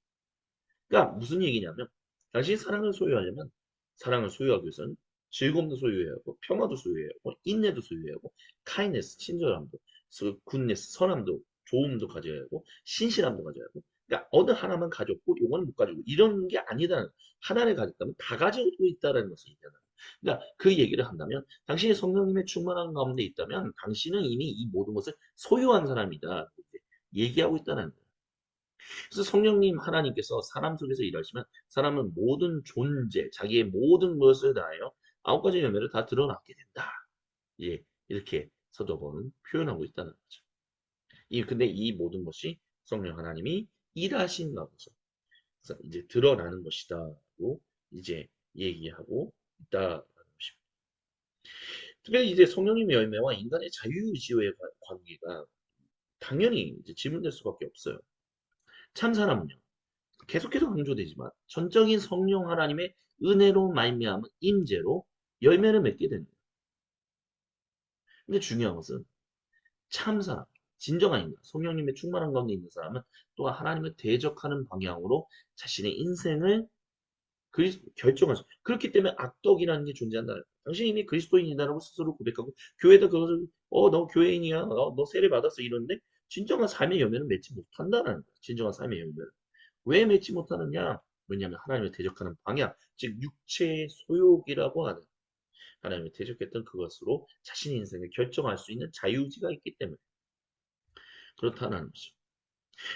Speaker 1: 그러니까 무슨 얘기냐면, 당신이 사랑을 소유하려면 사랑을 소유하기 위해서는 즐거움도 소유해야 하고, 평화도 소유해야 하고, 인내도 소유해야 하고, 카이네스, 친절함도, 굿네스, 선함도, 좋음도 가져야 하고, 신실함도 가져야 하고, 그러니까 어느 하나만 가졌고, 요거는 못 가지고, 이런 게 아니다. 하나를 가졌다면 다 가지고 있다는 것을 얘기하는 거예요. 그러니까 그 얘기를 한다면, 당신이 성령님의 충만한 가운데 있다면, 당신은 이미 이 모든 것을 소유한 사람이다. 얘기하고 있다는 거예요. 그래서 성령님 하나님께서 사람 속에서 일하시면 사람은 모든 존재, 자기의 모든 것을 다하여 9가지 열매를 다 드러나게 된다. 예, 이렇게 사도 바울은 표현하고 있다는 거죠. 근데 이 모든 것이 성령 하나님이 일하신 가운데서 이제 드러나는 것이다고 이제 얘기하고 있다라는 것입니다. 특별히 이제 성령님의 열매와 인간의 자유의지와의 관계가 당연히 이제 질문될 수밖에 없어요. 참 사람은요. 계속해서 강조되지만 전적인 성령 하나님의 은혜로 말미암은 임재로 열매를 맺게 됩니다. 근데 중요한 것은 참 사람, 진정한 인간, 성령님의 충만한 가운데 있는 사람은 또한 하나님을 대적하는 방향으로 자신의 인생을 결정할 수. 그렇기 때문에 악덕이라는 게 존재한다. 당신이 이미 그리스도인이다라고 스스로 고백하고 교회도 그것을 너 교회인이야. 너 세례 받았어 이러는데 진정한 삶의 열매는 맺지 못한다는 거야. 진정한 삶의 열매를. 왜 맺지 못하느냐? 왜냐하면 하나님을 대적하는 방향, 즉 육체의 소욕이라고 하는 하나님을 대적했던 그것으로 자신의 인생을 결정할 수 있는 자유의지가 있기 때문에 그렇다는 것이죠.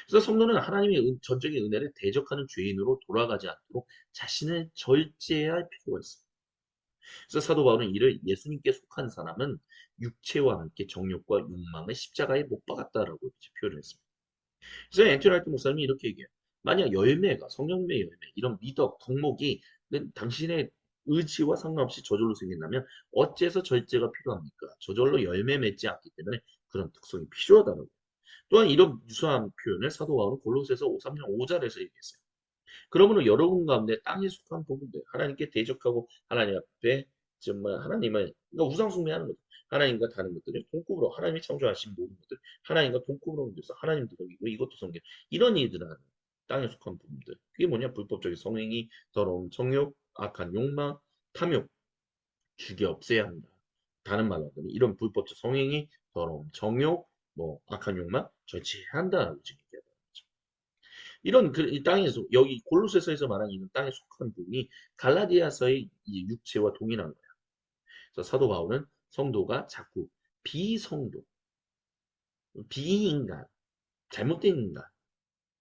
Speaker 1: 그래서 성도는 하나님의 전적인 은혜를 대적하는 죄인으로 돌아가지 않도록 자신을 절제해야 할 필요가 있습니다. 그래서 사도 바울은 이를 예수님께 속한 사람은 육체와 함께 정욕과 욕망을 십자가에 못 박았다라고 이렇게 표현을 했습니다. 그래서 앤토니 라이트 목사님이 이렇게 얘기해요. 만약 열매가 성령님의 열매, 이런 미덕, 덕목이 당신의 의지와 상관없이 저절로 생긴다면 어째서 절제가 필요합니까? 저절로 열매 맺지 않기 때문에 그런 특성이 필요하다고. 또한 이런 유사한 표현을 사도 바울은 골로새서 3장 5절에서 얘기했어요. 그러므로 여러분 가운데 땅에 속한 부분들 하나님께 대적하고 하나님 앞에 정말 하나님을 그러니까 우상 숭배하는 것들 하나님과 다른 것들을 동급으로 하나님이 창조하신 모든 것들 하나님과 동급으로 옮겨서 하나님도 섬기고 이것도 섬기고 이런 일들을 하는 땅에 속한 부분들 그게 뭐냐 불법적인 성행위 더러움 정욕 악한 욕망 탐욕 죽여 없애야 한다 다른 말로 하면 이런 불법적 성행위 더러움 정욕 뭐 악한 욕망 절제해야 한다라고 지금 얘기하는 거죠. 이런 이 땅에서 여기 골로새서에서 말하는 이런 땅에 속한 부분이 갈라디아서의 이 육체와 동일한 거야. 그래서 사도 바울은 성도가 자꾸 비성도, 비인간, 잘못된 인간,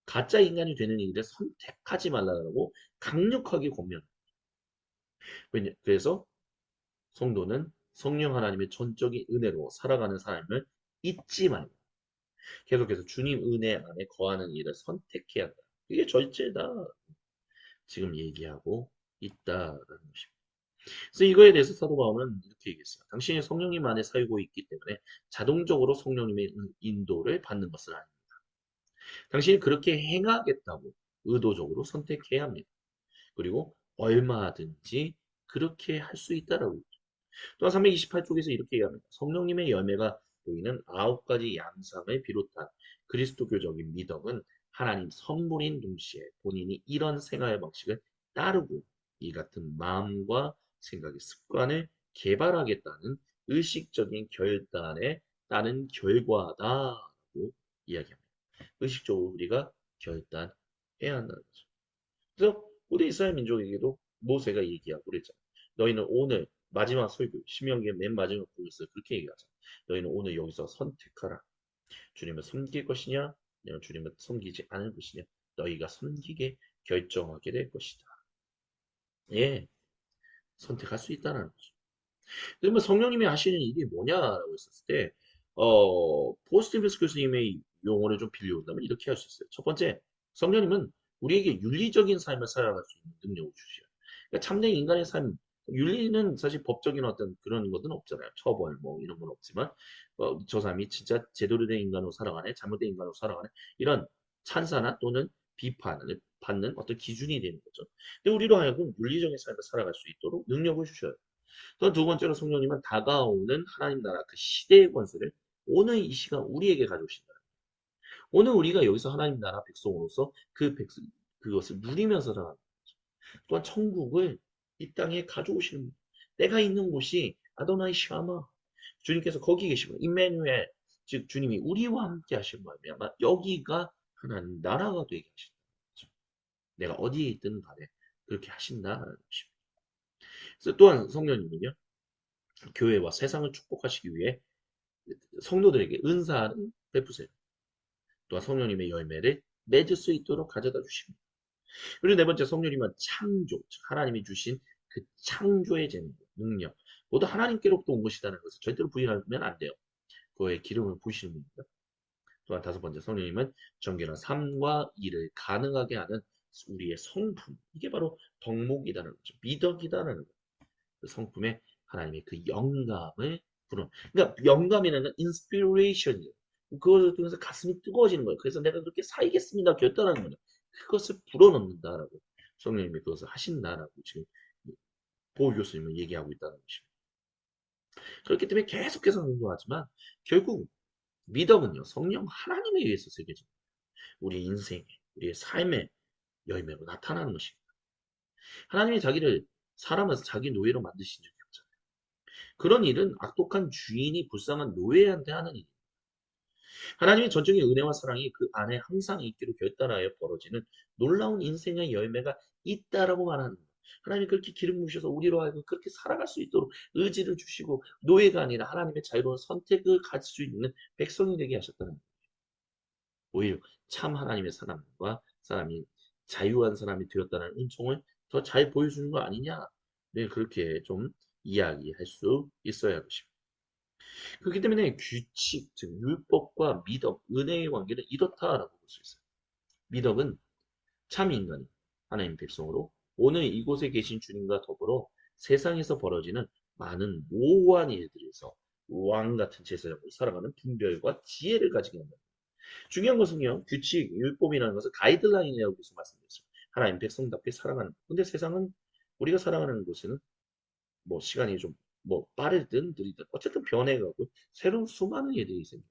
Speaker 1: 가짜 인간이 되는 일을 선택하지 말라고 강력하게 권면. 그래서 성도는 성령 하나님의 전적인 은혜로 살아가는 삶을 잊지 말고 계속해서 주님 은혜 안에 거하는 일을 선택해야 한다. 이게 절제다. 지금 얘기하고 있다라는 것입니다. 그래서 이거에 대해서 사도 바울은 이렇게 얘기했어요. 당신이 성령님 안에 살고 있기 때문에 자동적으로 성령님의 인도를 받는 것은 아닙니다. 당신이 그렇게 행하겠다고 의도적으로 선택해야 합니다. 그리고 얼마든지 그렇게 할 수 있다라고. 또한 328쪽에서 이렇게 얘기합니다. 성령님의 열매가 보이는 9가지 양상을 비롯한 그리스도교적인 미덕은 하나님 선물인 동시에 본인이 이런 생활 방식을 따르고 이 같은 마음과 생각의 습관을 개발하겠다는 의식적인 결단에 따른 결과다라고 이야기합니다. 의식적으로 우리가 결단해야 한다는 거죠. 그래서 고대 이스라엘 민족에게도 모세가 얘기하고 그랬잖아요. 너희는 오늘 마지막 설교, 신명기의 맨 마지막 부분에서 그렇게 얘기하잖아. 너희는 오늘 여기서 선택하라. 주님을 섬길 것이냐, 아니면 주님을 섬기지 않을 것이냐. 너희가 섬기게 결정하게 될 것이다. 예, 선택할 수 있다는 거죠. 그러면 성령님이 하시는 일이 뭐냐라고 했었을 때, 포스티비스 교수님의 용어를 좀 빌려온다면 이렇게 할 수 있어요. 첫 번째, 성령님은 우리에게 윤리적인 삶을 살아갈 수 있는 능력을 주시요. 그러니까 참된 인간의 삶, 윤리는 사실 법적인 어떤 그런 것은 없잖아요. 처벌 뭐 이런 건 없지만, 저 사람이 진짜 제대로 된 인간으로 살아가네, 잘못된 인간으로 살아가네, 이런 찬사나 또는 비판을 받는 어떤 기준이 되는 거죠. 근데 우리로 하여금 윤리적인 삶을 살아갈 수 있도록 능력을 주셔요. 또 두 번째로 성령님은 다가오는 하나님 나라 그 시대의 권세를 오늘 이 시간 우리에게 가져오신다. 오늘 우리가 여기서 하나님 나라 백성으로서 그것을 누리면서 살아가는 또한 천국을 이 땅에 가져오시는 분. 내가 있는 곳이 아도나이 샤마 주님께서 거기 계시고 임마누엘 즉 주님이 우리와 함께 하신 말이야. 여기가 하나님 나라가 되게 하신다. 내가 어디에 있든 간에 그렇게 하신다라는 것입니다. 그래서 또한 성령님은요. 교회와 세상을 축복하시기 위해 성도들에게 은사를 베푸세요. 또한 성령님의 열매를 맺을 수 있도록 가져다 주십니다. 그리고 네 번째 성령님은 창조, 즉 하나님이 주신 그 창조의 재능, 능력, 모두 하나님께로부터 온 것이라는 것을 절대로 부인하면 안 돼요. 그의 기름을 부으시는 분입니다. 또한 다섯 번째 성령님은 정결한 삶과 일을 가능하게 하는 우리의 성품, 이게 바로 덕목이라는 거죠. 미덕이라는 거죠. 그 성품에 하나님의 그 영감을 불어. 그러니까 영감이라는 건 인스피레이션이에요. 그것을 통해서 가슴이 뜨거워지는 거예요. 그래서 내가 그렇게 살겠습니다. 결단하는 거예요. 그것을 불어넣는다라고 성령님이 그것을 하신다라고 지금 보호 교수님은 얘기하고 있다는 것입니다. 그렇기 때문에 계속해서 강조하지만 결국 미덕은요 성령 하나님에 의해서 새겨집니다. 우리 인생에 우리의 삶의 열매로 나타나는 것입니다. 하나님이 자기를 사람을 자기 노예로 만드신 적이 없잖아요. 그런 일은 악독한 주인이 불쌍한 노예한테 하는 일. 하나님의 전적인 은혜와 사랑이 그 안에 항상 있기로 결단하여 벌어지는 놀라운 인생의 열매가 있다라고 말하는 거예요. 하나님이 그렇게 기름 부으셔서 우리로 하여금 그렇게 살아갈 수 있도록 의지를 주시고 노예가 아니라 하나님의 자유로운 선택을 가질 수 있는 백성이 되게 하셨다는 거예요. 오히려 참 하나님의 사랑과 사람이 자유한 사람이 되었다는 은총을 더 잘 보여주는 거 아니냐? 네, 그렇게 좀 이야기할 수 있어야 할 것입니다. 그렇기 때문에 규칙, 즉 율법과 미덕, 은혜의 관계는 이렇다라고 볼 수 있어요. 미덕은 참 인간이 하나님 백성으로 오늘 이곳에 계신 주님과 더불어 세상에서 벌어지는 많은 모호한 일들에서 왕 같은 제사장으로 살아가는 분별과 지혜를 가지게 한다. 중요한 것은요, 규칙, 율법이라는 것은 가이드라인이라고 계속 말씀드렸어요. 하나님 백성답게 살아가는. 근데 세상은 우리가 살아가는 곳에는 뭐 시간이 좀 뭐 빠르든 느리든 어쨌든 변해가고 새로운 수많은 일들이 생겨요.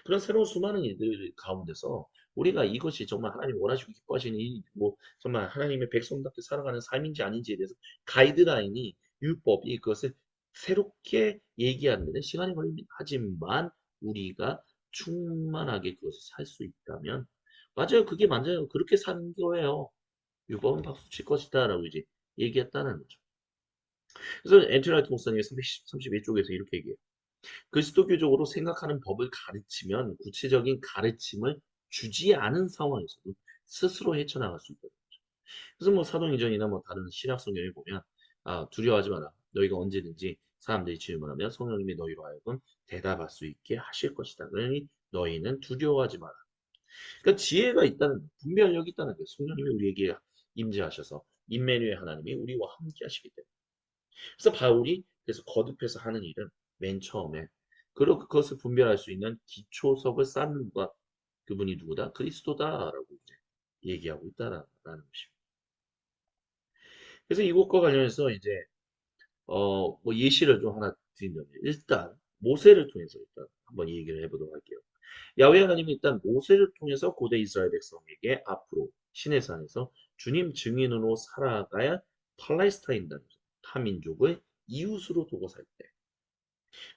Speaker 1: 그런 새로운 수많은 일들 가운데서 우리가 이것이 정말 하나님 원하시고 기뻐하시는 이, 뭐 정말 하나님의 백성답게 살아가는 삶인지 아닌지에 대해서 가이드라인이 율법이 그것을 새롭게 얘기하는 데 시간이 걸립니다. 하지만 우리가 충만하게 그것을 살 수 있다면 맞아요. 그게 맞아요. 그렇게 사는 거예요. 율법은 박수 칠 것이다 라고 이제 얘기했다는 거죠. 그래서 엔트라이트 목사님이 31쪽에서 이렇게 얘기해요. 그리스도교적으로 생각하는 법을 가르치면 구체적인 가르침을 주지 않은 상황에서도 스스로 헤쳐나갈 수 있다. 그래서 뭐 사도행전이나 뭐 다른 신약 성경에 보면 두려워하지 마라. 너희가 언제든지 사람들이 질문하면 성령님이 너희로 하여금 대답할 수 있게 하실 것이다. 그러니 너희는 두려워하지 마라. 그러니까 지혜가 있다는 분별력이 있다는 게 성령님이 우리에게 임재하셔서 임마누엘 하나님이 우리와 함께 하시기 때문에. 그래서 바울이 그래서 거듭해서 하는 일은 맨 처음에 그것을 분별할 수 있는 기초석을 쌓는 누가 그분이 누구다? 그리스도다라고 이제 얘기하고 있다라는 것입니다. 그래서 이것과 관련해서 이제 뭐 예시를 좀 하나 드리면 일단 모세를 통해서 일단 한번 얘기를 해보도록 할게요. 야훼 하나님이 일단 모세를 통해서 고대 이스라엘 백성에게 앞으로 시내 산에서 주님 증인으로 살아가야 팔레스타인 타민족을 이웃으로 두고 살 때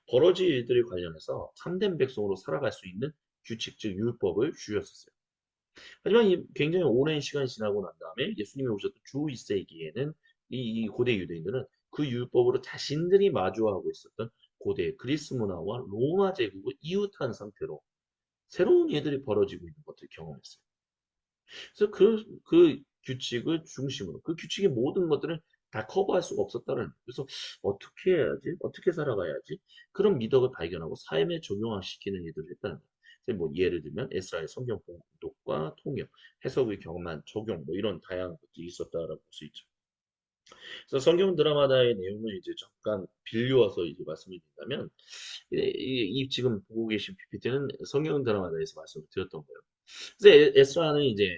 Speaker 1: 벌어질 일들에 관련해서 참된 백성으로 살아갈 수 있는 규칙 즉 율법을 주셨었어요. 하지만 굉장히 오랜 시간이 지나고 난 다음에 예수님이 오셨던 주 2세기에는 이 고대 유대인들은 그 율법으로 자신들이 마주하고 있었던 고대 그리스 문화와 로마 제국을 이웃한 상태로 새로운 일들이 벌어지고 있는 것들을 경험했어요. 그래서 그 규칙을 중심으로 그 규칙의 모든 것들을 다 커버할 수가 없었다는 그래서 어떻게 해야지? 어떻게 살아가야지? 그런 미덕을 발견하고 삶에 적용시키는 일들을 했다는 거예요. 뭐 예를 들면 에스라엘 성경 봉독과 통역, 해석을 경험한 적용 뭐 이런 다양한 것들이 있었다라고 볼 수 있죠. 그래서 성경 드라마다의 내용을 이제 잠깐 빌려와서 이제 말씀을 드린다면 이 지금 보고 계신 PPT는 성경 드라마다에서 말씀을 드렸던 거예요. 그래서 에스라는 이제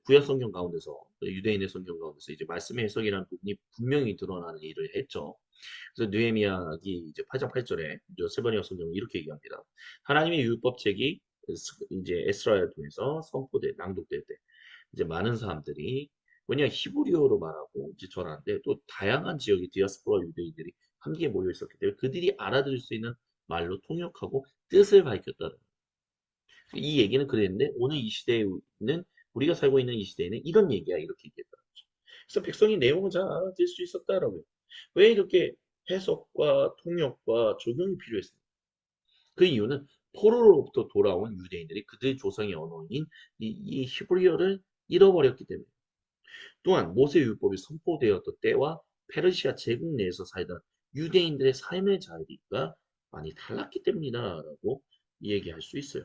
Speaker 1: 구약 성경 가운데서 유대인의 성경 가운데서 이제 말씀의 해석이라는 부분이 분명히 드러나는 일을 했죠. 그래서 느헤미야기 이제 8장 8절에 세번역 성경은 이렇게 얘기합니다. 하나님의 율법책이 이제 에스라를 통해서 선포돼 낭독될 때 이제 많은 사람들이 뭐냐 히브리어로 말하고 이제 전하는데 또 다양한 지역의 디아스포라 유대인들이 함께 모여 있었기 때문에 그들이 알아들을 수 있는 말로 통역하고 뜻을 밝혔다는 이 얘기는 그랬는데 오늘 이 시대에는 우리가 살고 있는 이 시대에는 이런 얘기야 이렇게 얘기했다는 거죠. 그래서 백성이 내용을 잘 알아들을 수 있었다라고요. 왜 이렇게 해석과 통역과 적용이 필요했습니까? 그 이유는 포로로부터 돌아온 유대인들이 그들의 조상의 언어인 이 히브리어를 잃어버렸기 때문에 또한 모세율법이 선포되었던 때와 페르시아 제국 내에서 살던 유대인들의 삶의 자리가 많이 달랐기 때문이다라고 얘기할 수 있어요.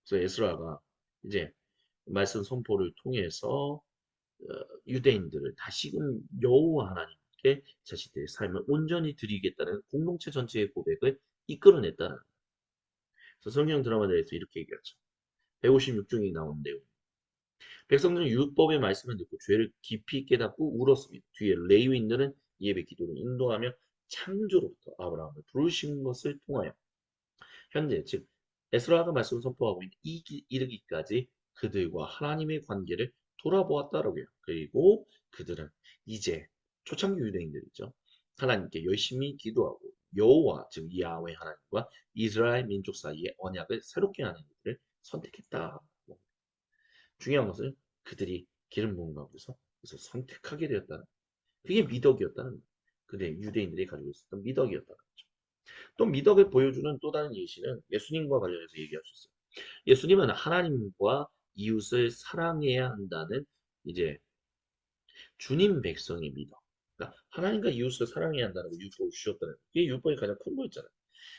Speaker 1: 그래서 에스라가 이제 말씀 선포를 통해서 유대인들을 다시금 여호와 하나님께 자신들의 삶을 온전히 드리겠다는 공동체 전체의 고백을 이끌어냈다는 그래서 성경 드라마에서 이렇게 얘기하죠. 156중이 나오는 내용. 백성들은 율법의 말씀을 듣고 죄를 깊이 깨닫고 울었습니다. 뒤에 레위인들은 예배 기도를 인도하며 창조로부터 아브라함을 부르신 것을 통하여 현재 즉 에스라가 말씀을 선포하고 있는 이르기까지 그들과 하나님의 관계를 돌아보았다라고요. 그리고 그들은 이제 초창기 유대인들이죠. 하나님께 열심히 기도하고 여호와 즉 야훼 하나님과 이스라엘 민족 사이의 언약을 새롭게 하는 이들을 선택했다. 중요한 것은 그들이 기름 부음 가운데서 그래서 선택하게 되었다는 그게 미덕이었다는 거예요. 그때 유대인들이 가지고 있었던 미덕이었다는 거죠. 또 미덕을 보여주는 또 다른 예시는 예수님과 관련해서 얘기할 수 있어요. 예수님은 하나님과 이웃을 사랑해야 한다는 이제 주님 백성의 미덕. 그러니까 하나님과 이웃을 사랑해야 한다는 거 율법을 주셨다는 거. 이게 율법의 가장 큰 거였잖아요.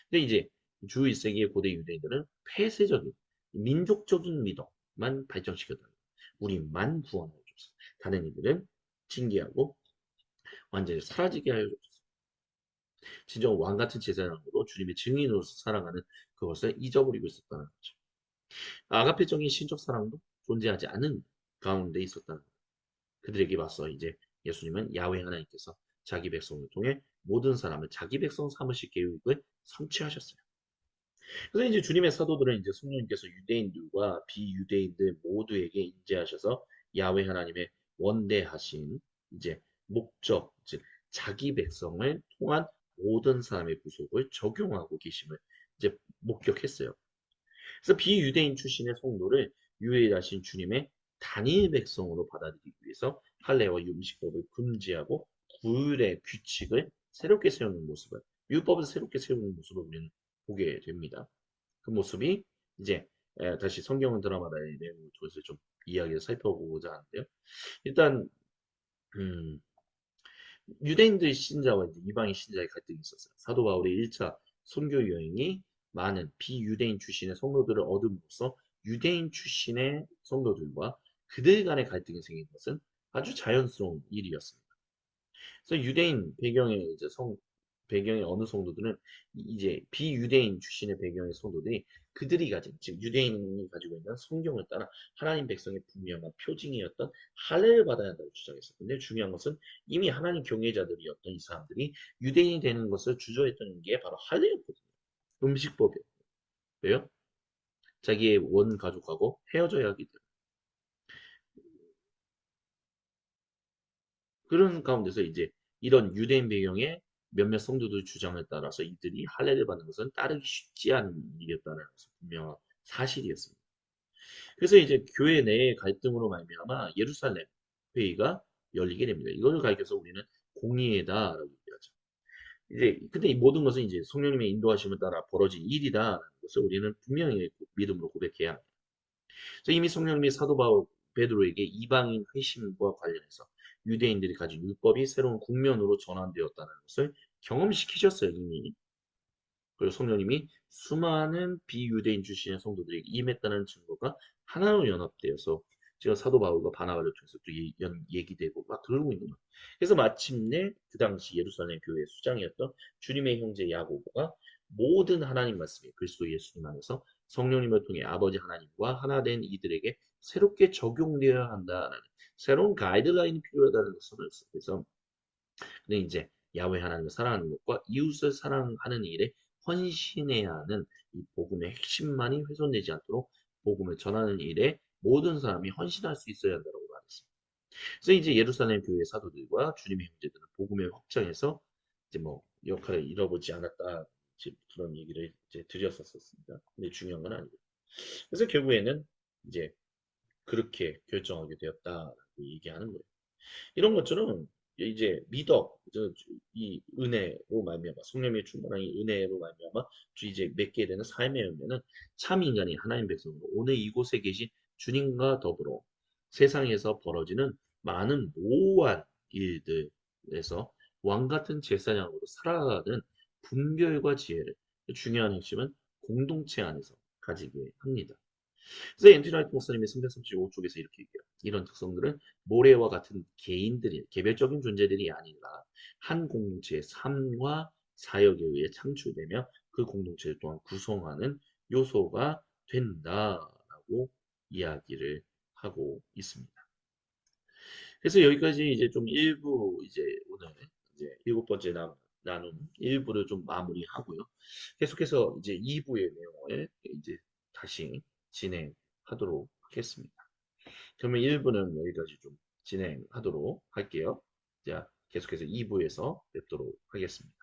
Speaker 1: 근데 이제 주 1세기의 고대 유대인들은 폐쇄적인 민족적인 미덕만 발전시켰다는 거예요. 우리만 구원하여 줬어. 다른 이들은 징계하고 완전히 사라지게 하여 줬어. 진정 왕 같은 제사장으로 주님의 증인으로서 살아가는 그것을 잊어버리고 있었다는 거죠. 아가페적인 신적 사랑도 존재하지 않는 가운데 있었다는 거예요. 그들에게 맞서 이제 예수님은 야훼 하나님께서 자기 백성을 통해 모든 사람을 자기 백성 삼으실 계획을 성취하셨어요. 그래서 이제 주님의 사도들은 이제 성령님께서 유대인들과 비유대인들 모두에게 임재하셔서 야훼 하나님의 원대하신 이제 목적, 즉 자기 백성을 통한 모든 사람의 구속을 적용하고 계심을 이제 목격했어요. 그래서 비유대인 출신의 성도를 유일하신 주님의 단일 백성으로 받아들이기 위해서 할례와 율식법을 금지하고 구율의 규칙을 새롭게 세우는 모습을 율법을 새롭게 세우는 모습을 우리는 보게 됩니다. 그 모습이 이제 다시 성경 드라마의 내용을 통해서 좀 이야기를 살펴보고자 하는데요. 일단 유대인들 신자와 이제 이방인 신자의 갈등이 있었어요. 사도 바울의 1차 선교 여행이 많은 비유대인 출신의 성도들을 얻음으로써 유대인 출신의 성도들과 그들 간의 갈등이 생긴 것은 아주 자연스러운 일이었습니다. 그래서 유대인 배경의 이제 배경의 어느 성도들은 이제 비유대인 출신의 배경의 성도들이 그들이 가진 즉 유대인이 가지고 있는 성경을 따라 하나님 백성의 분명한 표징이었던 할례를 받아야 한다고 주장했어요. 근데 중요한 것은 이미 하나님 경외자들이었던 이 사람들이 유대인이 되는 것을 주저했던 게 바로 할례였거든요. 음식법이요. 왜요? 자기의 원 가족하고 헤어져야 하기 때문에. 그런 가운데서 이제 이런 유대인 배경의 몇몇 성도들 주장에 따라서 이들이 할례를 받는 것은 따르기 쉽지 않은 일이었다는 것은 분명한 사실이었습니다. 그래서 이제 교회 내의 갈등으로 말미암아 예루살렘 회의가 열리게 됩니다. 이걸 가리켜서 우리는 공의회다라고 얘기하죠. 이제 근데 이 모든 것은 이제 성령님의 인도하심을 따라 벌어진 일이다라는 것을 우리는 분명히 믿음으로 고백해야 합니다. 그래서 이미 성령님이 사도 바울 베드로에게 이방인 회심과 관련해서 유대인들이 가진 율법이 새로운 국면으로 전환되었다는 것을 경험시키셨어요, 이미. 그리고 성령님이 수많은 비유대인 출신의 성도들에게 임했다는 증거가 하나로 연합되어서 제가 사도 바울과 바나바를 통해서 또 얘기되고 막 그러고 있는 거예요. 그래서 마침내 그 당시 예루살렘 교회의 수장이었던 주님의 형제 야고보가 모든 하나님 말씀이 그리스도 예수님 안에서 성령님을 통해 아버지 하나님과 하나 된 이들에게 새롭게 적용되어야 한다는 새로운 가이드라인이 필요하다는 것을 그래서 근데 이제 야훼 하나님을 사랑하는 것과 이웃을 사랑하는 일에 헌신해야 하는 이 복음의 핵심만이 훼손되지 않도록 복음을 전하는 일에 모든 사람이 헌신할 수 있어야 한다고 말했습니다. 그래서 이제 예루살렘 교회 사도들과 주님의 형제들은 복음의 확장에서 이제 뭐 역할을 잃어보지 않았다. 이제 그런 얘기를 이제 드렸었습니다. 근데 중요한 건 아니고. 그래서 결국에는 이제 그렇게 결정하게 되었다라고 얘기하는 거예요. 이런 것처럼 이제 미덕, 이 은혜로 말미암아 성령의 충만한 이 은혜로 말미암아 이제 맺게 되는 삶의 열매는 참 인간이 하나님 백성으로 오늘 이곳에 계신 주님과 더불어 세상에서 벌어지는 많은 모호한 일들에서 왕 같은 제사장으로 살아가는 분별과 지혜를 중요한 핵심은 공동체 안에서 가지게 합니다. 그래서 앤드류 라이트 목사님이 335쪽에서 이렇게 얘기해요. 이런 특성들은 모래와 같은 개인들이 개별적인 존재들이 아니라 한 공동체의 삶과 사역에 의해 창출되며 그 공동체를 또한 구성하는 요소가 된다라고 이야기를 하고 있습니다. 그래서 여기까지 이제 좀 일부 이제 오늘 이제 일곱 번째 나눔 일부를 좀 마무리하고요. 계속해서 이제 2부의 내용을 이제 다시 진행하도록 하겠습니다. 그러면 1부는 여기까지 좀 진행하도록 할게요. 자, 계속해서 2부에서 뵙도록 하겠습니다.